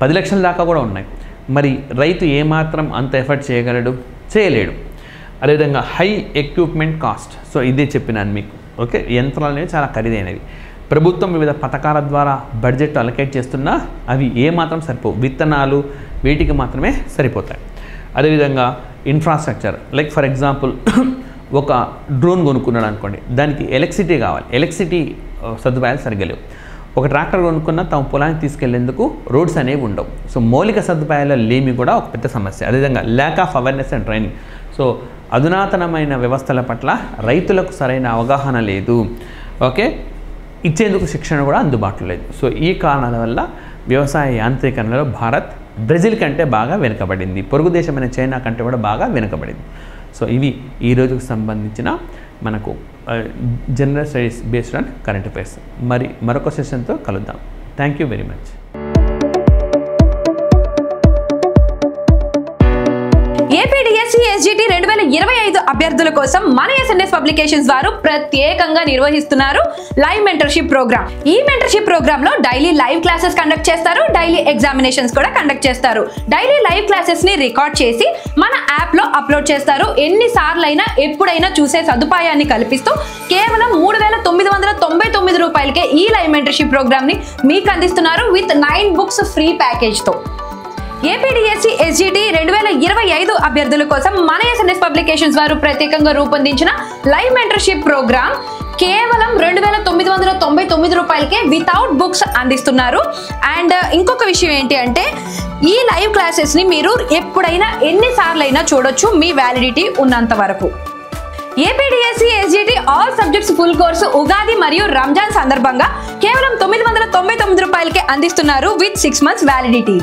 10 లక్షల దాకా కూడా ఉన్నాయి. మరి రైతు ఏమాత్రం అంత ఎఫర్ట్ చేయలేడు. అదేవిధంగా హై ఎక్విప్మెంట్ కాస్ట్. సో ఇదే చెప్పినాను మీకు. యంత్రాలు అనేవి చాలా ఖరీదైనవి. ప్రభుత్వం వివిధ పథకాల ద్వారా బడ్జెట్ అలొకేట్ చేస్తున్నా అవి ఏమాత్రం సరిపోవు. విత్తనాలు వీటికి మాత్రమే సరిపోతాయి. అదేవిధంగా ఇన్ఫ్రాస్ట్రక్చర్, లైక్ ఫర్ ఎగ్జాంపుల్ ఒక డ్రోన్ కొనుక్కున్నాడు అనుకోండి, దానికి ఎలక్ట్రిసిటీ కావాలి. ఎలక్ట్రిసిటీ సదుపాయాలు సరిగ్గా లేవు. ఒక ట్రాక్టర్ కొనుక్కున్న తమ పొలానికి తీసుకెళ్లేందుకు రోడ్స్ అనేవి ఉండవు. సో మౌలిక సదుపాయాల లేమి కూడా ఒక పెద్ద సమస్య. అదేవిధంగా lack of awareness and training. So అధునాతనమైన వ్యవస్థల పట్ల రైతులకు సరైన అవగాహన లేదు. ఇచ్చేందుకు శిక్షణ కూడా అందుబాటులో లేదు. సో ఈ కారణాల వల్ల వ్యవసాయ యాంత్రీకరణలో భారత్ బ్రెజిల్ కంటే బాగా వెనుకబడింది. పొరుగు దేశమైన చైనా కంటే కూడా బాగా వెనుకబడింది. సో ఇవి ఈ రోజుకు సంబంధించిన మనకు general studies based on current affairs. మరొక సెషన్తో కలుద్దాం. Thank you very much. APDSC SGT 2025 అభ్యర్థుల కోసం మన ఎస్ఎన్ఎస్ పబ్లికేషన్స్ వారు ప్రత్యేకంగా నిర్వహిస్తున్నారు లైవ్ మెంటర్షిప్ ప్రోగ్రామ్. ఈ మెంటర్షిప్ ప్రోగ్రామ్ లో డైలీ లైవ్ క్లాసెస్ కండక్ట్ చేస్తారు, డైలీ ఎగ్జామినేషన్స్ కూడా కండక్ట్ చేస్తారు. డైలీ లైవ్ క్లాసెస్ ని రికార్డ్ చేసి మన యాప్ లో అప్లోడ్ చేస్తారు. ఎన్నిసార్లు అయినా ఎప్పుడైనా చూసే సదుపాయాన్ని కల్పిస్తూ కేవలం 3,999 రూపాయలకే ఈ లైవ్ మెంటర్షిప్ ప్రోగ్రామ్ ని మీకు అందిస్తున్నారు విత్ 9 బుక్స్ ఫ్రీ ప్యాకేజ్ తో. ఏపీడీఎస్సీ ఎస్జిటి 2025 అభ్యర్థుల కోసం మన ఎస్ఎన్ఎస్ పబ్లికేషన్స్ వారు ప్రత్యేకంగా రూపొందించిన లైవ్ మెంటర్షిప్ ప్రోగ్రామ్ కేవలం 2,999 రూపాయలకే వితౌట్ బుక్స్ అందిస్తున్నారు. అండ్ ఇంకొక విషయం ఏంటి అంటే ఈ లైవ్ క్లాసెస్ ని మీరు ఎప్పుడైనా ఎన్నిసార్లు అయినా చూడొచ్చు, మీ వ్యాలిడిటీ ఉన్నంత వరకు. APDSC SGT all subjects full course Ugadi మరియు రంజాన్ సందర్భంగా కేవలం 999 రూపాయలకే అందిస్తున్నారు with 6 months validity.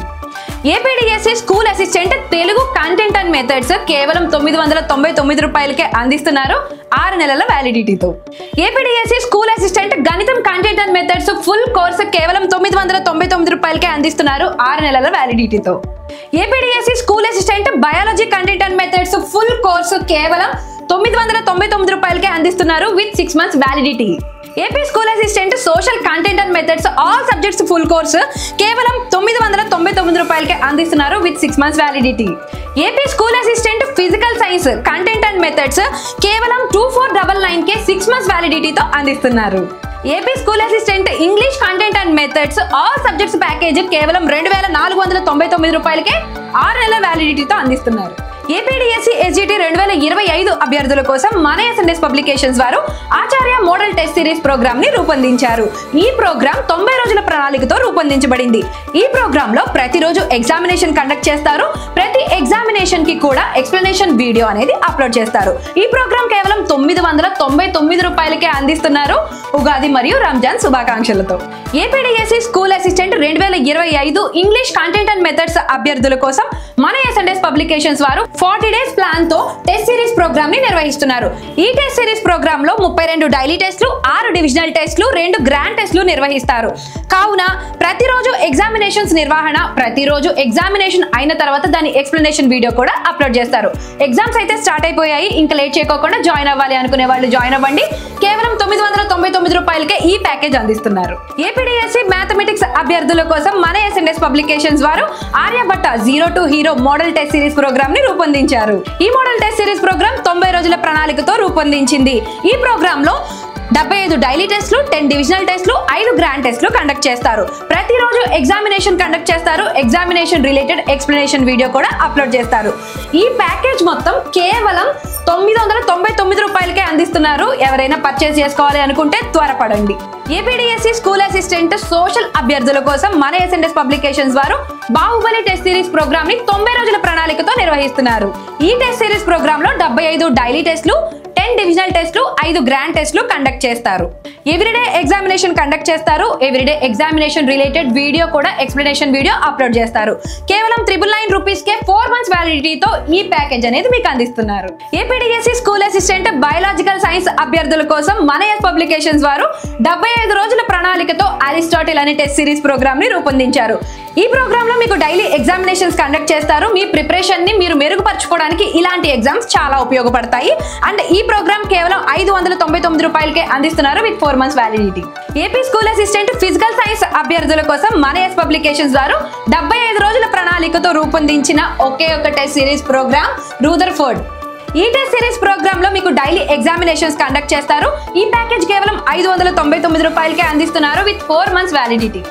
APDSC school assistant Telugu content and methods కేవలం 999 రూపాయలకే అందిస్తున్నారు 6 నెలల వ్యాలిడిటీతో. ఏపీడీఎస్సీ స్కూల్ అసిస్టెంట్ గణితం content and methods full course కేవలం 999 రూపాయలకే అందిస్తున్నారు 6 నెలల వ్యాలిడిటీతో. APDSC school assistant biology content and methods full course కేవలం 999 రూపాయలకే అందిస్తున్నారు with 6 months validity. AP school assistant social content and methods all subjects full course కేవలం 999 రూపాయలకే అందిస్తున్నారు with 6 months validity. AP school assistant physical science content and methods కేవలం 2499కే 6 months వ్యాలిడిటీతో అందిస్తున్నారు. AP school assistant English content and methods all subjects package కేవలం 2,499 రూపాయలకే 6 నెలల వ్యాలిడిటీతో అందిస్తున్నారు. APDSC SGT 2025 అభ్యర్థుల కోసం మన ఎస్ఎన్ఎస్ పబ్లికేషన్స్ వారు ఆచార్య మోడల్ టెస్ట్ సిరీస్ ప్రోగ్రామ్ ని రూపొందించారు. ఈ ప్రోగ్రామ్ 90 రోజుల ప్రణాళికతో రూపొందించబడింది. ఈ ప్రోగ్రామ్ లో ప్రతిరోజు ఎగ్జామినేషన్ కండక్ట్ చేస్తారు. ప్రతి ఎగ్జామినేషన్ కి కూడా ఎక్స్ప్లెనేషన్ వీడియో అనేది అప్లోడ్ చేస్తారు. ఈ ప్రోగ్రామ్ కేవలం 999 రూపాయలకే అందిస్తున్నారు. ఉగాది మరియు రంజాన్ శుభాకాంక్షలతో. APDSC school assistant 2025 English content and methods అభ్యర్థుల కోసం మన ఎస్ఎన్ఎస్ పబ్లికేషన్స్ వారు 40 డేస్ ప్లాన్ తో టెస్ట్ సిరీస్ ప్రోగ్రామ్ ని నిర్వహిస్తున్నారు. ఈ టెస్ట్ సిరీస్ ప్రోగ్రామ్ లో 32 డైలీ టెస్ట్లు, 6 డివిజనల్ టెస్ట్లు, 2 గ్రాండ్ టెస్ట్లు నిర్వహిస్తారు. కావున ప్రతిరోజు ఎగ్జామినేషన్స్ నిర్వహణ, ప్రతిరోజు ఎగ్జామినేషన్ అయిన తర్వాత దాని ఎక్స్ప్లెనేషన్ వీడియో కూడా అప్లోడ్ చేస్తారు. ఎగ్జామ్స్ అయితే స్టార్ట్ అయిపోయాయి. ఇంకా లేట్ చేయకుండా జాయిన్ అవ్వాలి అనుకునే వాళ్ళు జాయిన్ అవ్వండి. కేవలం 999 రూపాయలకే ఈ ప్యాకేజ్ అందిస్తున్నారు. ఏపీడీఎస్సీ మ్యాథమెటిక్స్ అభ్యర్థుల కోసం మన ఎస్ఎన్ఎస్ పబ్లికేషన్స్ వారు Aryabhatta 0 to hero model test series programme ని రూపొందించారు. ఈ మోడల్ టెస్ట్ సిరీస్ ప్రోగ్రామ్ 90 రోజుల ప్రణాళికతో రూపొందించింది. ఈ ప్రోగ్రామ్ లో 75 డైలీ టెస్ట్లు, 10 డివిజనల్ టెస్ట్లు, 5 గ్రాండ్ టెస్ట్లు కండక్ట్ చేస్తారు. ప్రతిరోజు ఎగ్జామినేషన్ కండక్ట్ చేస్తారు. ఎగ్జామినేషన్ రిలేటెడ్ ఎక్స్ప్లెనేషన్ వీడియో కూడా అప్లోడ్ చేస్తారు. ఈ ప్యాకేజ్ మొత్తం కేవలం 999 రూపాయలకే అందిస్తున్నారు. ఎవరైనా పర్చేస్ చేసుకోవాలి అనుకుంటే త్వరపడండి. ఏపీడీఎస్సీ స్కూల్ అసిస్టెంట్ సోషల్ అభ్యర్థుల కోసం మన ఎస్ఎన్ఎస్ పబ్లికేషన్స్ వారు బాహుబలి టెస్ట్ సిరీస్ ప్రోగ్రామ్ ని 90 రోజుల ప్రణాళికతో నిర్వహిస్తున్నారు. ఈ టెస్ట్ సిరీస్ ప్రోగ్రామ్ లో 75 డైలీ టెస్ట్లు, 10 డివిజనల్ టెస్ట్లు, 5 గ్రాండ్ టెస్ట్లు కండక్ట్ చేస్తారు. ఎవ్రీడే ఎగ్జామినేషన్ కండక్ట్ చేస్తారు. ఎవ్రీడే ఎగ్జామినేషన్ రిలేటెడ్ వీడియో కూడా ఎక్స్ప్లెనేషన్ వీడియో అప్లోడ్ చేస్తారు. కేవలం 999 రూపీస్ కే 4 months వ్యాలిడిటీతో ఈ ప్యాకేజ్ అనేది మీకు అందిస్తున్నారు. APDSC school assistant biological science అభ్యర్థుల కోసం మన ఎస్ పబ్లికేషన్స్ వారు 75 రోజుల ప్రణాళికతో అరిస్టాటిల్ అనే టెస్ట్ సిరీస్ ప్రోగ్రామ్ ని రూపొందించారు. ఈ ప్రోగ్రామ్ లో మీకు డైలీ ఎగ్జామినేషన్స్ కండక్ట్ చేస్తారు. మీ ప్రిపరేషన్ ని మీరు మెరుగుపరచుకోవడానికి ఇలాంటి ఎగ్జామ్స్ చాలా ఉపయోగపడతాయి. అండ్ ఈ ప్రోగ్రామ్ కేవలం 599 రూపాయలకే అందిస్తున్నారు with 4 months validity. AP school assistant physical science అభ్యర్థుల కోసం మన ఎస్ పబ్లికేషన్స్ వారు 75 రోజుల ప్రణాళికతో రూపొందించిన ఒకే ఒక టెస్ట్ సిరీస్ ప్రోగ్రామ్ రూదర్ఫోర్డ్. ఈ టెస్ట్ సిరీస్ ప్రోగ్రామ్ లో మీకు డైలీ ఎగ్జామినేషన్స్ కండక్ట్ చేస్తారు. ఈ ప్యాకేజ్ కేవలం 599 రూపాయలకే అందిస్తున్నారు with 4 months validity.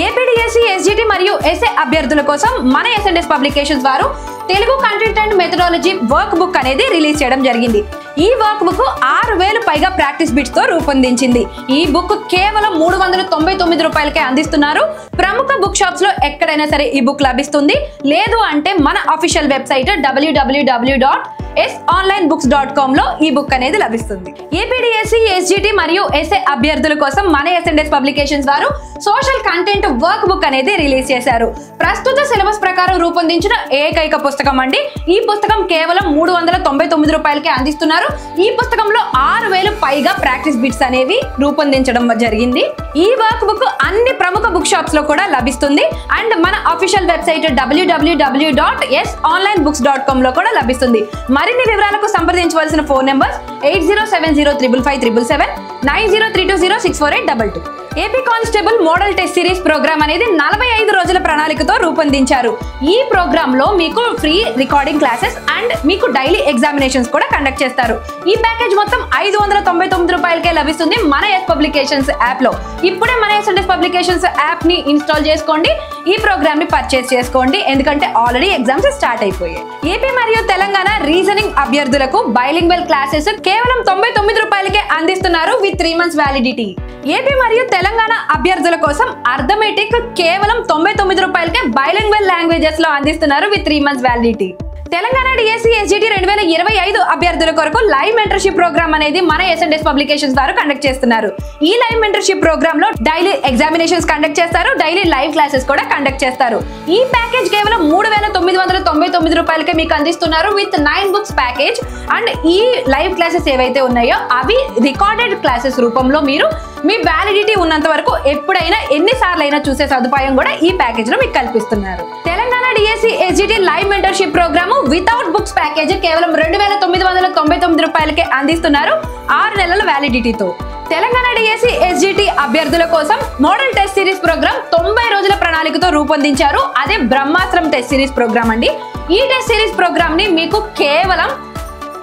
APDSC SGT మరియు ఎస్ఏ అభ్యర్థుల కోసం మన ఎస్ఎన్ఎస్ పబ్లికేషన్స్ వారు Telugu content and methodology work book అనేది రిలీజ్ చేయడం జరిగింది. ఈ వర్క్ బుక్ 6000 పైగా ప్రాక్టీస్ బిట్స్ తో రూపొందించింది. ఈ బుక్ కేవలం 399 రూపాయలకే అందిస్తున్నారు. ప్రముఖ బుక్ షాప్స్ లో ఎక్కడైనా సరే ఈ బుక్ లభిస్తుంది. లేదు అంటే మన అఫీషియల్ వెబ్సైట్ www.sonlinebooks.com లో ఈ బుక్ అనేది లభిస్తుంది. ఏపీడీఎస్సీ ఎస్జిటి మరియు ఎస్ఏ అభ్యర్థుల కోసం మన ఎస్ఎన్ఎస్ పబ్లికేషన్స్ వారు సోషల్ కంటెంట్ వర్క్ బుక్ అనేది రిలీజ్ చేశారు. ప్రస్తుత సిలబస్ ప్రకారం రూపొందించిన ఏకైక పుస్తకం అండి. ఈ పుస్తకం కేవలం 399 రూపాయలకే అందిస్తున్నారు. ఈ పుస్తకంలో 6000 పైగా ప్రాక్టీస్ బిట్స్ అనేవి రూపొందించడం జరిగింది. ఈ వర్క్ బుక్ అన్ని ప్రముఖ బుక్ షాప్స్ లో కూడా లభిస్తుంది. అండ్ మన అఫీషియల్ వెబ్సైట్ www.sonlinebooks.com లో కూడా లభిస్తుంది. మరిన్ని వివరాలకు సంప్రదించవలసిన phone numbers 8070557777 9032064822. AP constable model test series programme అనేది 45 రోజుల ప్రణాళికతో రూపొందించారు. ఈ ప్రోగ్రామ్ లో మీకు ఫ్రీ రికార్డింగ్ క్లాసెస్ అండ్ మీకు డైలీ ఎగ్జామినేషన్స్ కూడా కండక్ట్ చేస్తారు. ఈ ప్యాకేజ్ మొత్తం 599 రూపాయలకే లభిస్తుంది మన ఎస్ పబ్లికేషన్స్ యాప్ లో. ఇప్పుడే మన ఎస్ఎన్ఎస్ పబ్లికేషన్స్ యాప్ ని ఇన్స్టాల్ చేసుకోండి. ఈ ప్రోగ్రామ్ ని పర్చేస్ చేసుకోండి. ఎందుకంటే ఆల్రెడీ ఎగ్జామ్స్ స్టార్ట్ అయిపోయాయి. ఏపీ మరియు తెలంగాణ రీజనింగ్ అభ్యర్థులకు బైలింగ్వల్ క్లాసెస్ కేవలం 99 రూపాయలకే అందిస్తున్నారు విత్ 3 months వ్యాలిడిటీ. ఏపీ మరియు తెలంగాణ అభ్యర్థుల కోసం అర్థమెటిక్ కేవలం 99 రూపాయలకే బైలింగ్వల్ లాంగ్వేజెస్ లో అందిస్తున్నారు with 3 months validity. Telangana DSC SGT 2025 అభ్యర్థుల కొరకు లైవ్ మెంటర్షిప్ ప్రోగ్రామ్ అనేది మన ఎస్ఎన్ఎస్ పబ్లికేషన్స్ వారు కండక్ట్ చేస్తున్నారు. ఈ లైవ్ మెంటర్షిప్ ప్రోగ్రామ్ లో డైలీ ఎగ్జామినేషన్స్ కండక్ట్ చేస్తారు. డైలీ లైవ్ క్లాసెస్ కూడా కండక్ట్ చేస్తారు. ఈ ప్యాకేజ్ కేవలం 3999 రూపాయలకే మీకు అందిస్తున్నారు విత్ 9 books ప్యాకేజ్. అండ్ ఈ లైవ్ క్లాసెస్ ఏవైతే ఉన్నాయో అవి రికార్డెడ్ క్లాసెస్ రూపంలో మీరు మీ వ్యాలిడిటీ ఉన్నంత వరకు ఎప్పుడైనా ఎన్నిసార్లు అయినా చూసే సదుపాయం కూడా ఈ ప్యాకేజ్ లో మీకు కల్పిస్తున్నారు. Telangana DSC SGT live mentorship programme without books package కేవలం 2999 రూపాయలకే అందిస్తున్నారు 6 నెలల వ్యాలిడిటీతో. తెలంగాణ డిఎస్సీ ఎస్జిటి అభ్యర్థుల కోసం మోడల్ టెస్ట్ సిరీస్ ప్రోగ్రామ్ 90 రోజుల ప్రణాళికతో రూపొందించారు. అదే బ్రహ్మాస్త్రం టెస్ట్ సిరీస్ ప్రోగ్రామ్ అండి. ఈ టెస్ట్ సిరీస్ ప్రోగ్రామ్ ని మీకు కేవలం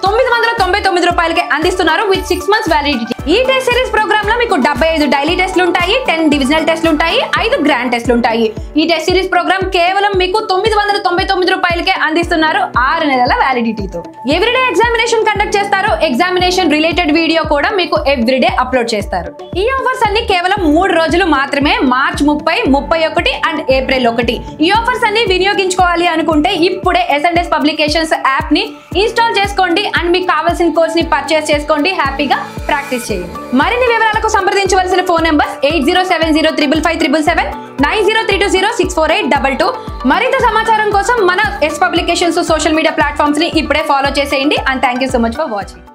999 రూపాయలకే అందిస్తున్నారు విత్ 6 months వ్యాలిడిటీ. ఈ టెస్ట్ సిరీస్ ప్రోగ్రామ్ లో మీకు 75 డైలీ టెస్ట్లు ఉంటాయి, 10 డివిజనల్ టెస్ట్లు ఉంటాయి, 5 గ్రాండ్ టెస్ట్లు ఉంటాయి. ఈ టెస్ట్ సిరీస్ ప్రోగ్రామ్ కేవలం మీకు 999 రూపాయలకే అందిస్తున్నారు 6 నెలల వ్యాలిడిటీతో. ఎవ్రీడే ఎగ్జామినేషన్ కండక్ట్ చేస్తారు. ఎగ్జామినేషన్ రిలేటెడ్ వీడియో కూడా మీకు ఎవ్రీడే అప్లోడ్ చేస్తారు. ఈ ఆఫర్స్ అన్ని కేవలం 3 రోజులు మాత్రమే, మార్చ్ 30, 31 అండ్ ఏప్రిల్ 1. ఈ ఆఫర్స్ అన్ని వినియోగించుకోవాలి అనుకుంటే ఇప్పుడే ఎస్ఎండ్ఎస్ పబ్లికేషన్స్ యాప్ ని ఇన్స్టాల్ చేసుకోండి అండ్ మీకు కావాల్సిన కోర్స్ ని పర్చేస్ చేసుకోండి, హ్యాపీగా ప్రాక్టీస్ చేయండి. మరిన్ని వివరాలకు సంప్రదించవలసిన ఫోన్ నెంబర్ 8070557777, 9032064822. మరింత సమాచారం కోసం మన yes publications social media platforms ని ఇప్పుడే ఫాలో చేసేయండి. And thank you so much for watching.